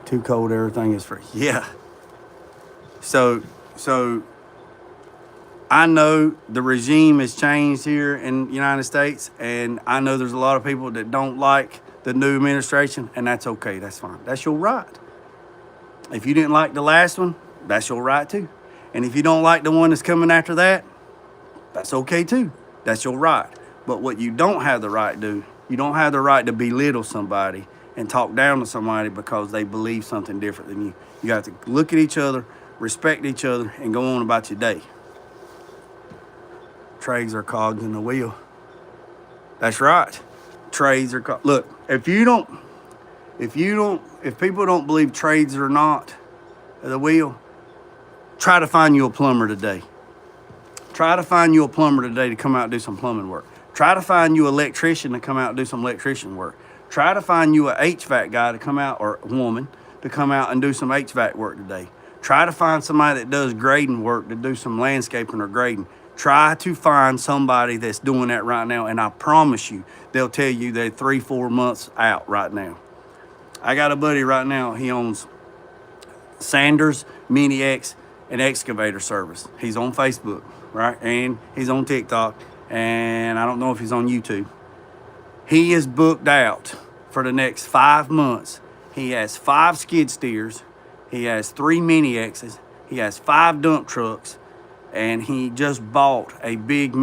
Too cold, everything is free. Yeah. So I know the regime has changed here in the United States, and I know there's a lot of people that don't like the new administration, and that's okay, that's fine. That's your right. If you didn't like the last one, that's your right too. And if you don't like the one that's coming after that, that's okay too. That's your right. But what you don't have the right to do, you don't have the right to belittle somebody and talk down to somebody because they believe something different than you. You have to look at each other, respect each other, and go on about your day. Trades are cogs in the wheel. That's right. Trades are cogs. Look, if people don't believe trades are not the wheel, try to find you a plumber today. Try to find you a plumber today to come out and do some plumbing work. Try to find you an electrician to come out and do some electrician work. Try to find you an HVAC guy to come out, or a woman, to come out and do some HVAC work today. Try to find somebody that does grading work to do some landscaping or grading. Try to find somebody that's doing that right now, and I promise you, they'll tell you they're 3-4 months out right now. I got a buddy right now, he owns Sanders, Mini X, and Excavator Service. He's on Facebook, right? And he's on TikTok, and I don't know if he's on YouTube. He is booked out for the next 5 months. He has 5 skid steers. He has 3 Mini X's. He has 5 dump trucks. And he just bought a big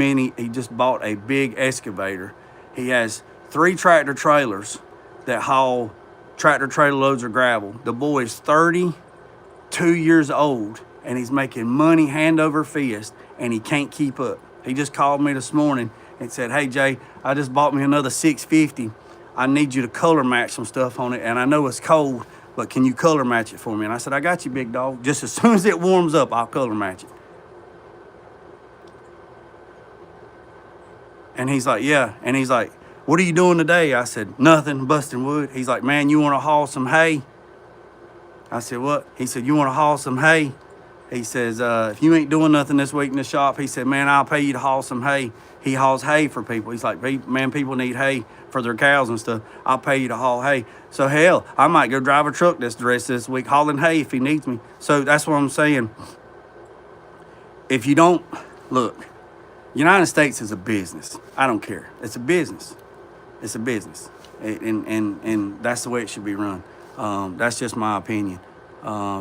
excavator. He has 3 tractor trailers that haul tractor trailer loads of gravel. The boy is 32 years old, and he's making money hand over fist, and he can't keep up. He just called me this morning and said, hey, Jay, I just bought me another 650. I need you to color match some stuff on it, and I know it's cold, but can you color match it for me? And I said, I got you, big dog. Just as soon as it warms up, I'll color match it. And he's like, yeah. And he's like, what are you doing today? I said, nothing, busting wood. He's like, man, you want to haul some hay? I said, what? He said, you want to haul some hay? He says, if you ain't doing nothing this week in the shop, he said, man, I'll pay you to haul some hay. He hauls hay for people. He's like, man, people need hay for their cows and stuff. I'll pay you to haul hay. So hell, I might go drive a truck this week hauling hay if he needs me. So that's what I'm saying. If you don't, look, United States is a business. I don't care. It's a business. It's a business. And that's the way it should be run. That's just my opinion.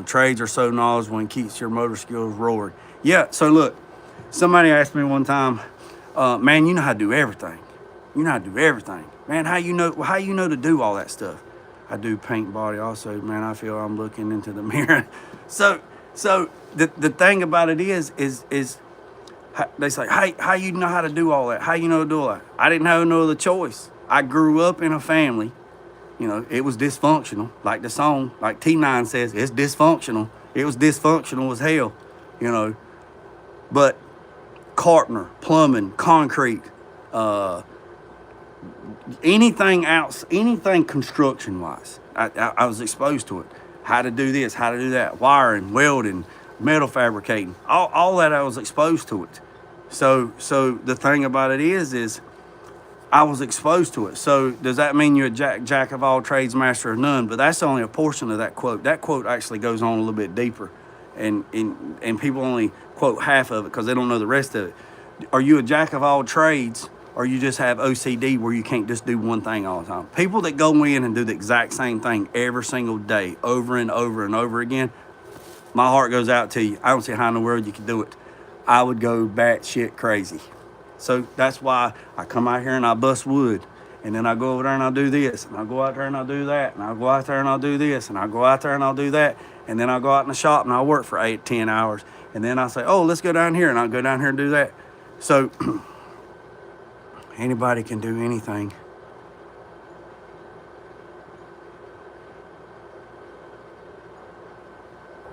Trades are so knowledgeable and keeps your motor skills roaring. Yeah, so look, somebody asked me one time, man, you know how to do everything. You know how to do everything. Man, how you know to do all that stuff? I do paint body also, man. I feel I'm looking into the mirror. So the thing about it is they say, hey, how you know how to do all that? How you know to do all that? I didn't have no other choice. I grew up in a family, you know, it was dysfunctional. Like the song, like T9 says, it's dysfunctional. It was dysfunctional as hell, you know. But carpenter, plumbing, concrete, anything construction-wise, I was exposed to it. How to do this, how to do that, wiring, welding, metal fabricating, all that I was exposed to it. So the thing about it is I was exposed to it. So does that mean you're a jack of all trades, master of none? But that's only a portion of that quote. That quote actually goes on a little bit deeper, and people only quote half of it because they don't know the rest of it. Are you a jack of all trades, or you just have OCD where you can't just do one thing all the time? People that go in and do the exact same thing every single day, over and over and over again, my heart goes out to you. I don't see how in the world you can do it. I would go batshit crazy. So that's why I come out here and I bust wood. And then I go over there and I'll do this. And I'll go out there and I'll do that. And I'll go out there and I'll do this. And I'll go out there and I'll do that. And then I'll go out in the shop and I'll work for 8, 10 hours. And then I'll say, oh, let's go down here. And I'll go down here and do that. So anybody can do anything.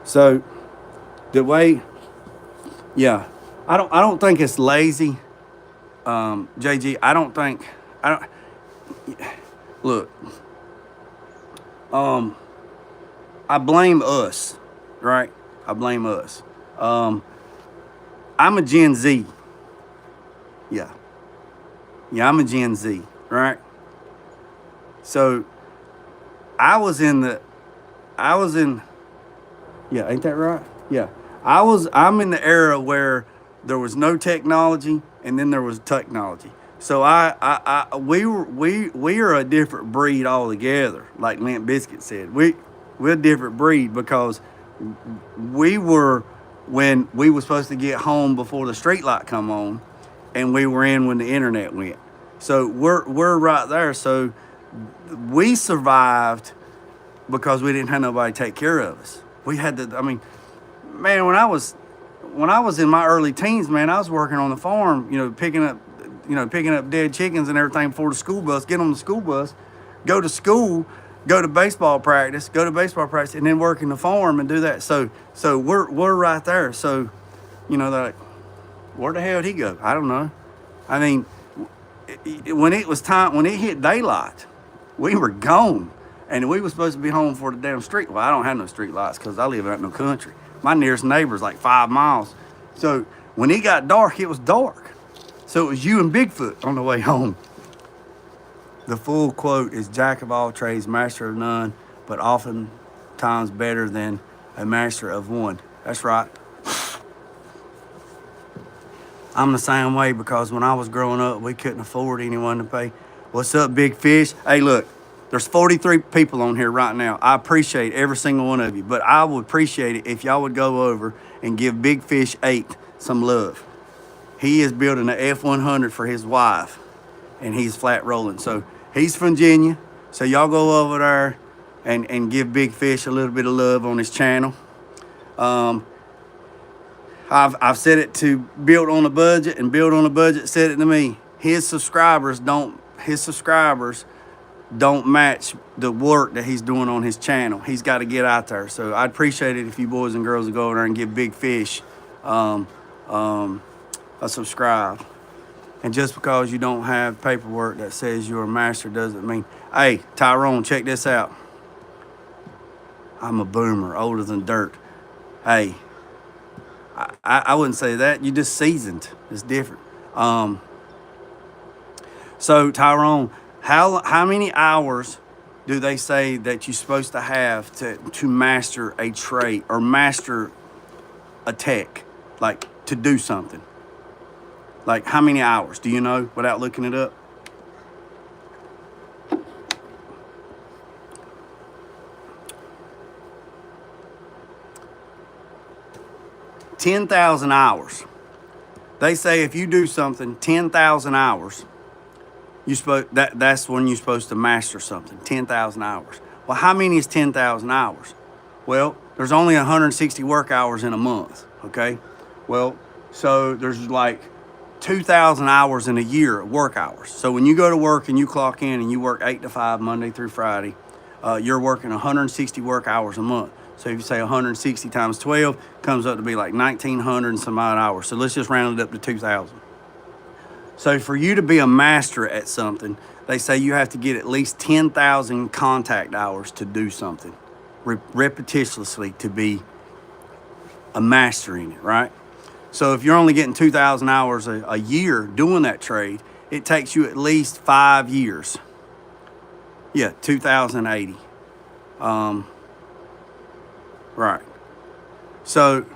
So the way, yeah, I don't think it's lazy. JG, look, I blame us, right? I blame us. I'm a Gen Z. Yeah, I'm a Gen Z, right? So I'm yeah, ain't that right? Yeah, I'm in the era where there was no technology, and then there was technology. So we are a different breed altogether. Like Limp Bizkit said, we're a different breed because we were when we were supposed to get home before the street light come on, and we were in when the internet went. So we're right there. So we survived because we didn't have nobody take care of us. We had to. I mean, man, when I was in my early teens, man, I was working on the farm, picking up dead chickens and everything before the school bus, get on the school bus, go to school, go to baseball practice, and then work in the farm and do that. So we're right there. So, they're like, where the hell did he go? I don't know. I mean, when it was time, when it hit daylight, we were gone. And we were supposed to be home for the damn street. Well, I don't have no street lights because I live out in the country. My nearest neighbor's like 5 miles. So when it got dark, it was dark. So it was you and Bigfoot on the way home. The full quote is jack of all trades, master of none, but oftentimes better than a master of one. That's right. I'm the same way because when I was growing up, we couldn't afford anyone to pay. What's up, Big Fish? Hey, look. There's 43 people on here right now. I appreciate every single one of you, but I would appreciate it if y'all would go over and give Big Fish 8 some love. He is building an F-100 for his wife, and he's flat rolling. So he's from Virginia. So y'all go over there and give Big Fish a little bit of love on his channel. I've said it to build on a budget, and Build on a Budget said it to me. His subscribers don't match the work that he's doing on his channel. He's got to get out there. So I'd appreciate it if you boys and girls would go over there and give Big Fish a subscribe. And just because you don't have paperwork that says you're a master doesn't mean, hey, Tyrone, check this out. I'm a boomer, older than dirt. Hey, I wouldn't say that. You just seasoned. It's different. So Tyrone, how many hours do they say that you're supposed to have to master a trait or master a tech, like to do something? Like how many hours? Do you know without looking it up? $10,000 They say if you do something 10,000 hours, that's when you're supposed to master something. 10,000 hours. Well, how many is 10,000 hours? Well, there's only 160 work hours in a month. Okay. Well, so there's like 2,000 hours in a year of work hours. So when you go to work and you clock in and you work 8 to 5 Monday through Friday, you're working 160 work hours a month. So if you say 160 times 12, comes up to be like 1,900 and some odd hours. So let's just round it up to 2,000. So for you to be a master at something, they say you have to get at least 10,000 contact hours to do something, repetitiously, to be a master in it, right? So if you're only getting 2,000 hours a year doing that trade, it takes you at least 5 years. Yeah, 2,080. Right. So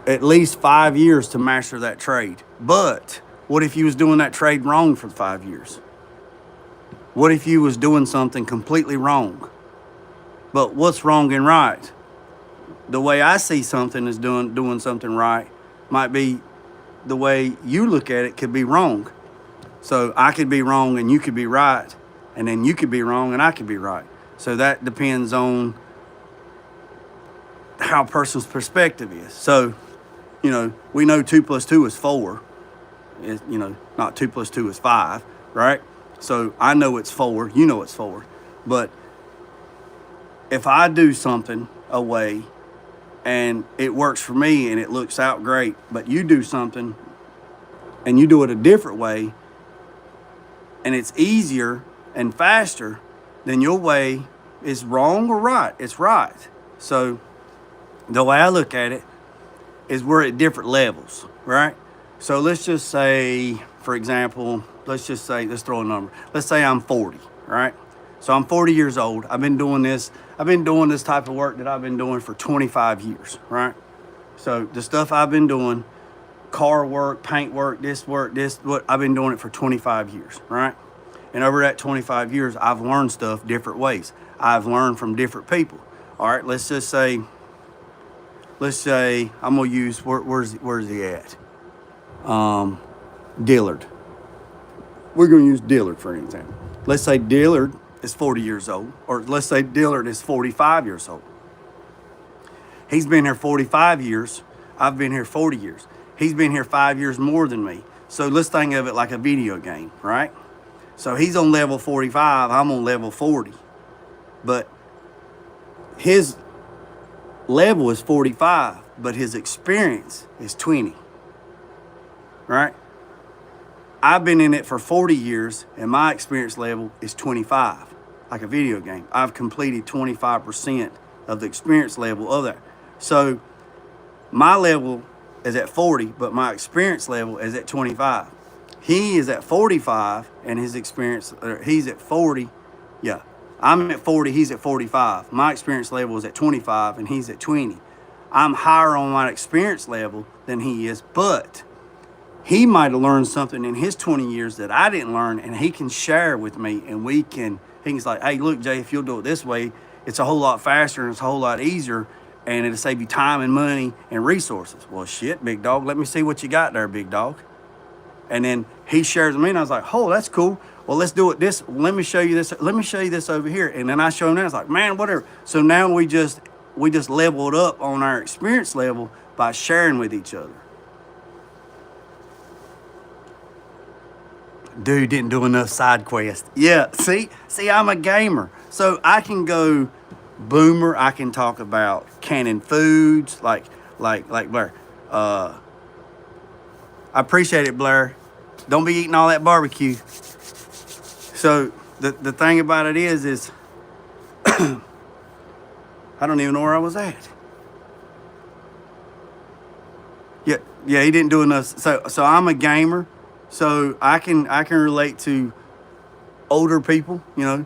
at least 5 years to master that trade. But what if you was doing that trade wrong for 5 years? What if you was doing something completely wrong? But what's wrong and right? The way I see something as doing something right might be the way you look at it could be wrong. So I could be wrong and you could be right, and then you could be wrong and I could be right. So that depends on how a person's perspective is. So, we know 2 plus 2 is 4. Not 2 plus 2 is 5, right? So I know it's 4, you know it's 4. But if I do something a way and it works for me and it looks out great, but you do something and you do it a different way and it's easier and faster, then your way is wrong or right. It's right. So the way I look at it is we're at different levels, right? So let's just say, for example, let's throw a number. Let's say I'm 40, right? So I'm 40 years old. I've been doing this type of work that I've been doing for 25 years, right? So the stuff I've been doing, car work, paint work, I've been doing it for 25 years, right? And over that 25 years, I've learned stuff different ways. I've learned from different people. All right, let's say I'm gonna use, where's he at? Dillard. We're gonna use Dillard for an example. Let's say Dillard is 40 years old, or let's say Dillard is 45 years old. He's been here 45 years. I've been here 40 years. He's been here 5 years more than me. So let's think of it like a video game, right? So he's on level 45, I'm on level 40. But his level is 45, but his experience is 20, right? I've been in it for 40 years, and my experience level is 25, like a video game. I've completed 25% of the experience level of that. So my level is at 40, but my experience level is at 25. He is at 45, and his experience, he's at 40. Yeah, I'm at 40, he's at 45. My experience level is at 25, and he's at 20. I'm higher on my experience level than he is, but he might have learned something in his 20 years that I didn't learn, and he can share with me, and he's like, hey, look, Jay, if you'll do it this way, it's a whole lot faster and it's a whole lot easier, and it'll save you time and money and resources. Well, shit, big dog, let me see what you got there, big dog. And then he shares with me, and I was like, oh, that's cool. Well, let's do it this. Let me show you this. Let me show you this over here. And then I show him that. It's like, man, whatever. So now we just leveled up on our experience level by sharing with each other. Dude didn't do enough side quests. Yeah, see, I'm a gamer. So I can go boomer. I can talk about canning foods like Blair. I appreciate it, Blair. Don't be eating all that barbecue. So the thing about it is I don't even know where I was at. Yeah, yeah, he didn't do enough. So I'm a gamer, so I can relate to older people. You know,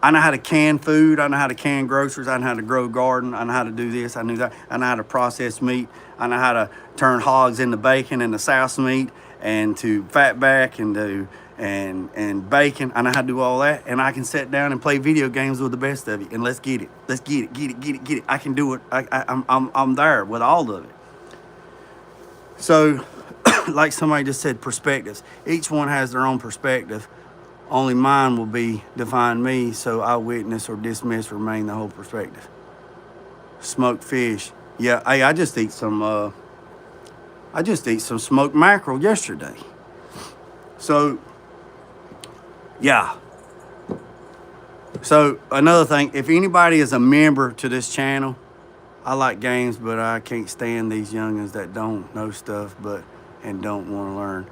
I know how to can food. I know how to can groceries. I know how to grow garden. I know how to do this. I knew that. I know how to process meat. I know how to turn hogs into bacon and the souse meat and to fat back and do and bacon. I know how to do all that. And I can sit down and play video games with the best of you. And let's get it. Let's get it. Get it. Get it. Get it. I can do it. I'm there with all of it. So, like somebody just said, perspectives. Each one has their own perspective. Only mine will be define me, so I witness or dismiss remain the whole perspective. Smoked fish. Yeah, hey, I just ate some smoked mackerel yesterday. So, yeah. So another thing, if anybody is a member to this channel, I like games, but I can't stand these youngins that don't know stuff and don't want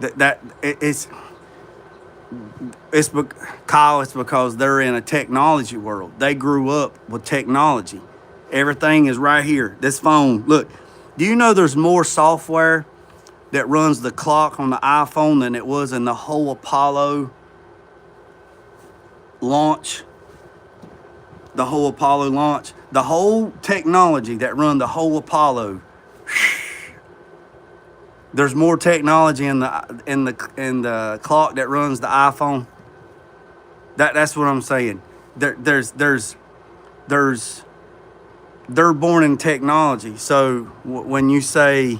to learn. Kyle, it's because they're in a technology world. They grew up with technology. Everything is right here. This phone, look, do you know there's more software that runs the clock on the iPhone than it was in the whole Apollo launch? The whole Apollo launch, the whole technology that run the whole Apollo. There's more technology in the clock that runs the iPhone. That's what I'm saying. They're born in technology. So when you say,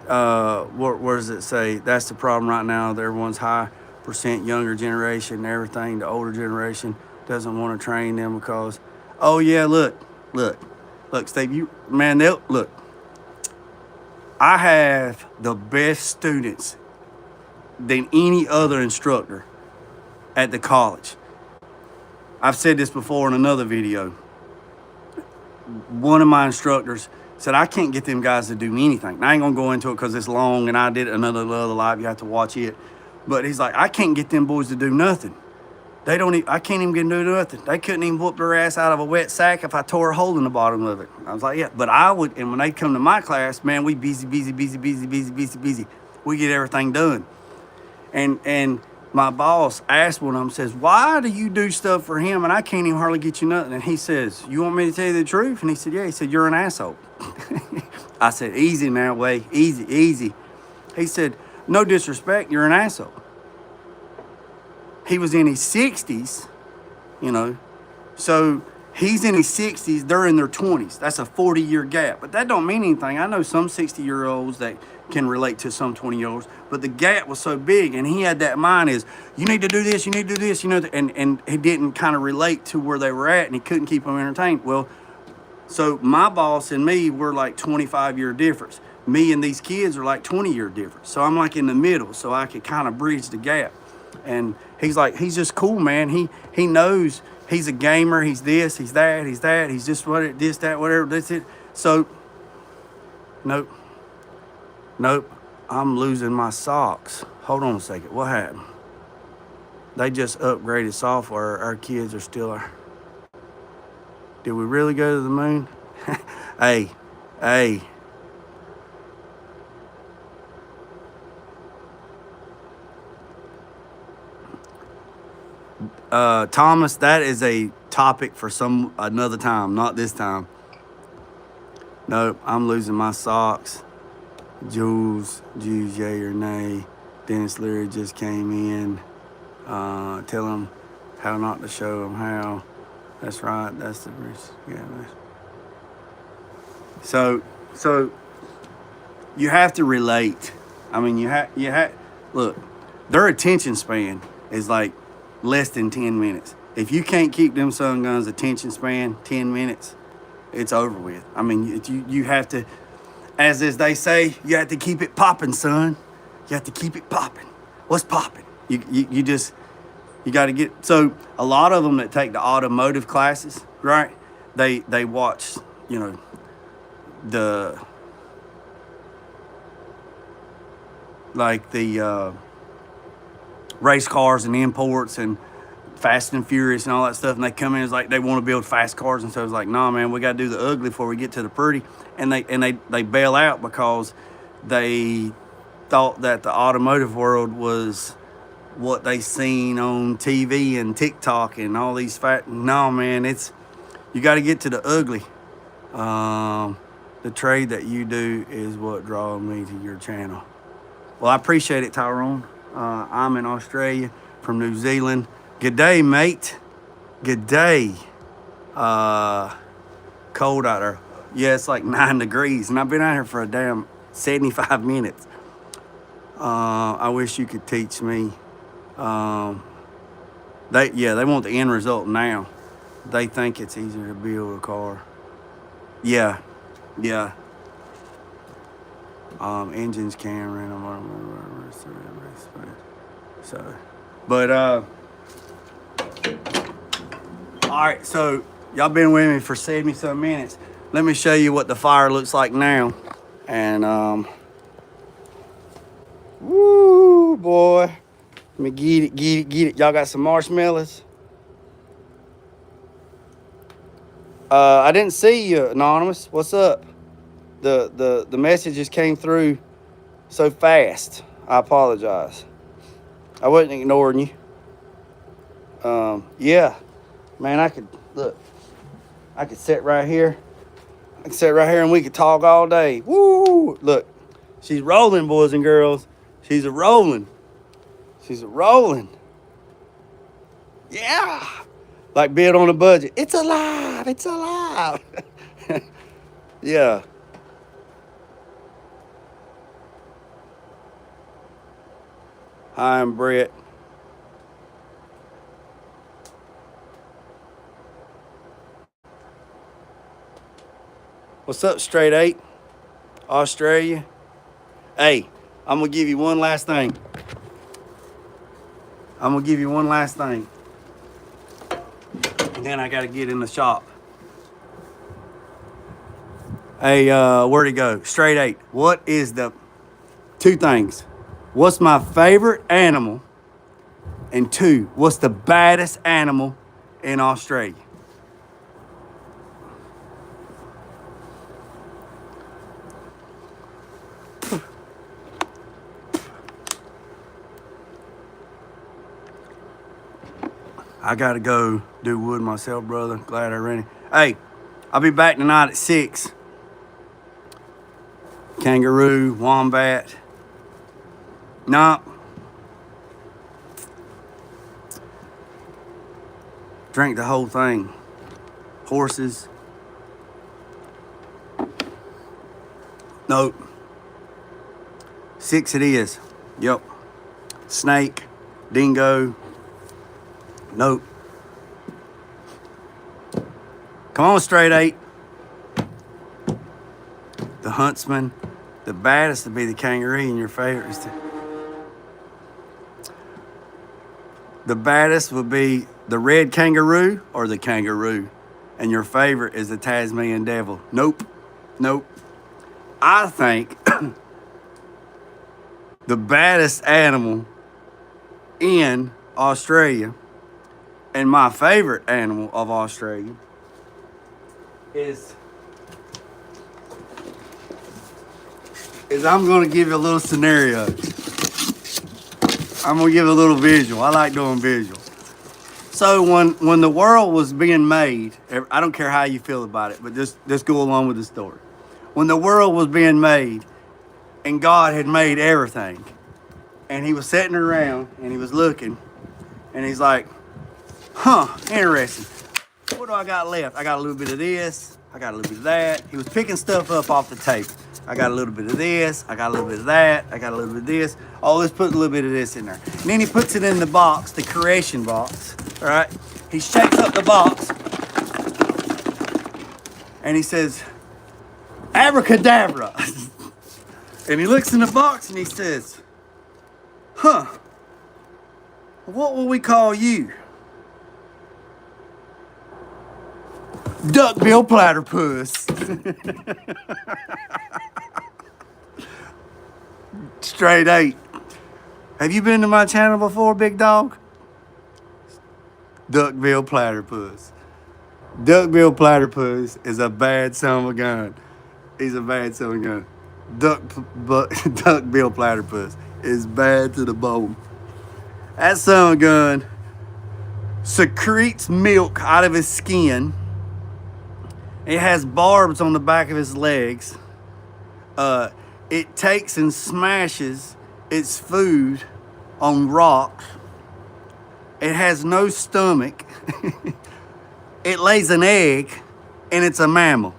where does it say? That's the problem right now. Everyone's high percent younger generation, everything. The older generation doesn't want to train them because, oh yeah, look, Steve, look. I have the best students than any other instructor at the college. I've said this before in another video. One of my instructors said, I can't get them guys to do anything. And I ain't gonna go into it because it's long and I did another live, you have to watch it. But he's like, I can't get them boys to do nothing. I can't even get them to do nothing. They couldn't even whoop their ass out of a wet sack if I tore a hole in the bottom of it. I was like, yeah, but I would. And when they come to my class, man, we busy. We get everything done. And my boss asked one of them, says, why do you do stuff for him and I can't even hardly get you nothing? And he says, you want me to tell you the truth? And he said, yeah. He said, you're an asshole. I said, easy now, Way. Easy. He said, no disrespect, you're an asshole. He was in his 60s, you know. So he's in his 60s, they're in their 20s. That's a 40-year gap. But that don't mean anything. I know some 60-year-olds that can relate to some 20-year-olds. But the gap was so big, and he had that mind is, you need to do this, you need to do this, you know. And he didn't kind of relate to where they were at, and he couldn't keep them entertained. Well, so my boss and me, we're like 25-year difference. Me and these kids are like 20-year difference. So I'm like in the middle, so I could kind of bridge the gap. And he's like, he's just cool, man. He knows he's a gamer. He's this, he's that, He's just whatever, that's it. So, nope. I'm losing my socks. Hold on a second. What happened? They just upgraded software. Our kids are still. Did we really go to the moon? Hey. Thomas, that is a topic for another time, not this time. Nope, I'm losing my socks. Jules, yay or nay. Dennis Leary just came in. Tell him how not to show him how. That's right, that's the risk. Yeah. So you have to relate. I mean, you have, look, their attention span is like less than 10 minutes. If you can't keep them son guns' attention span 10 minutes, it's over with. I mean, you have to, as they say, you have to keep it popping, son. You have to keep it popping. What's popping? You got to get, so a lot of them that take the automotive classes, right? They watch, you know, the race cars and imports and Fast and Furious and all that stuff, and they come in, it's like they want to build fast cars, and so it's like, nah, man, we got to do the ugly before we get to the pretty. And they bail out because they thought that the automotive world was what they seen on TV and TikTok and all these no, man, you got to get to the ugly. The trade that you do is what draws me to your channel. Well, I appreciate it, Tyrone. I'm in Australia from New Zealand. Good day, mate. Good day. Cold out there. Yeah, it's like 9 degrees, and I've been out here for a damn 75 minutes. I wish you could teach me. They want the end result now. They think it's easier to build a car. Yeah. Engines can run them. So, but all right. So y'all been with me for 70-some minutes. Let me show you what the fire looks like now. And woo, boy. Let me get it. Y'all got some marshmallows? I didn't see you, Anonymous. What's up? The messages came through so fast. I apologize. I wasn't ignoring you. Yeah. Man, I could sit right here. I could sit right here and we could talk all day. Woo! Look, she's rolling, boys and girls. She's a rolling. Yeah. Like Bid on a Budget. It's alive. Yeah. Hi, I'm Brett. What's up, Straight 8? Australia? Hey, I'm going to give you one last thing. And then I got to get in the shop. Hey, where'd he go? Straight 8. What is the... Two things. What's my favorite animal? And 2, what's the baddest animal in Australia? I gotta go do wood myself, brother. Glad I ran it. Hey, I'll be back tonight at 6. Kangaroo, wombat. Nah. Drink the whole thing. Horses. Nope. 6 it is. Yep. Snake, dingo. Nope. Come on, Straight 8. The huntsman. The baddest would be the kangaroo, and your favorite is the baddest would be the red kangaroo or the kangaroo, and your favorite is the Tasmanian devil. Nope. I think the baddest animal in Australia and my favorite animal of Australia is I'm going to give you a little scenario. I'm going to give a little visual. I like doing visual. So when the world was being made, I don't care how you feel about it, but just go along with the story. When the world was being made and God had made everything, and he was sitting around and he was looking and he's like, interesting. What do I got left? I got a little bit of this. I got a little bit of that. He was picking stuff up off the table. I got a little bit of this. I got a little bit of that. I got a little bit of this. Oh, let's put a little bit of this in there. And then he puts it in the box, the creation box. All right. He shakes up the box and he says, abracadabra. And he looks in the box and he says, what will we call you? Duckbill platypus. Straight 8. Have you been to my channel before, big dog? Duckbill platypus. Duckbill platypus is a bad son of a gun. He's a bad son of a gun. Duckbill platypus is bad to the bone. That son of a gun secretes milk out of his skin. It has barbs on the back of his legs. It takes and smashes its food on rocks. It has no stomach. It lays an egg, and it's a mammal.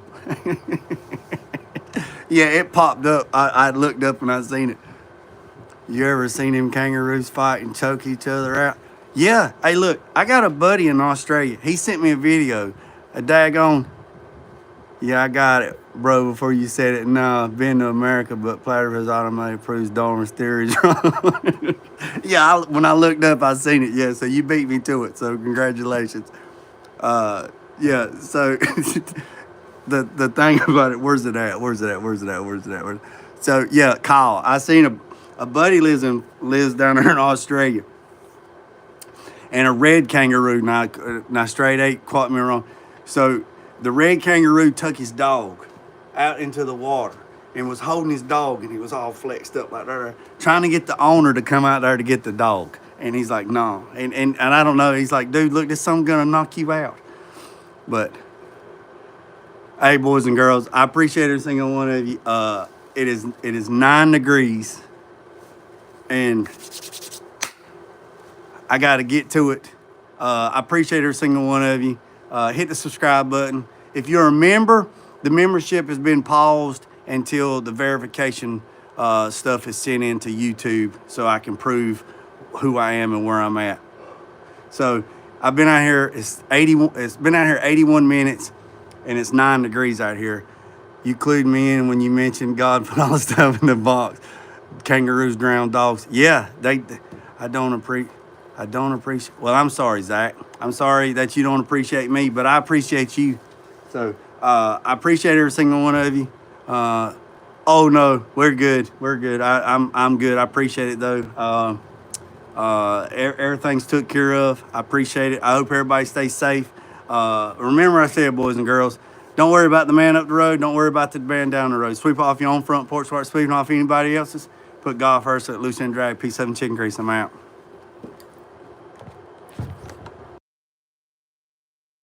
Yeah, it popped up. I looked up and I seen it. You ever seen them kangaroos fight and choke each other out? Yeah. Hey, look, I got a buddy in Australia. He sent me a video. A daggone. Yeah, I got it, bro, before you said it. No, I've been to America, but platypus automatically proves Darwin's theory is wrong. Yeah, when I looked up, I seen it. Yeah, so you beat me to it, so congratulations. Yeah, so the thing about it, where's it at? So, yeah, Kyle, I seen a buddy lives down there in Australia. And a red kangaroo, now straight eight, quote me wrong. So the red kangaroo took his dog out into the water and was holding his dog, and he was all flexed up like that, trying to get the owner to come out there to get the dog. And he's like, no. And I don't know. He's like, dude, look, this something gonna knock you out. But hey, boys and girls, I appreciate every single one of you. It is 9 degrees, and I got to get to it. I appreciate every single one of you. Hit the subscribe button. If you're a member, the membership has been paused until the verification stuff is sent into YouTube, so I can prove who I am and where I'm at. So I've been out here. It's been out here 81 minutes, and it's 9 degrees out here. You clued me in when you mentioned God put all the stuff in the box. Kangaroos drown dogs. Yeah, I don't appreciate. Well, I'm sorry, Zach. I'm sorry that you don't appreciate me, but I appreciate you. So I appreciate every single one of you. Oh no, we're good. I'm good. I appreciate it though. Everything's took care of. I appreciate it. I hope everybody stays safe. Remember I said, boys and girls, don't worry about the man up the road. Don't worry about the man down the road. Sweep off your own front porch, start sweeping off anybody else's. Put God first at loose end drag. Peace, 7 chicken grease. I'm out.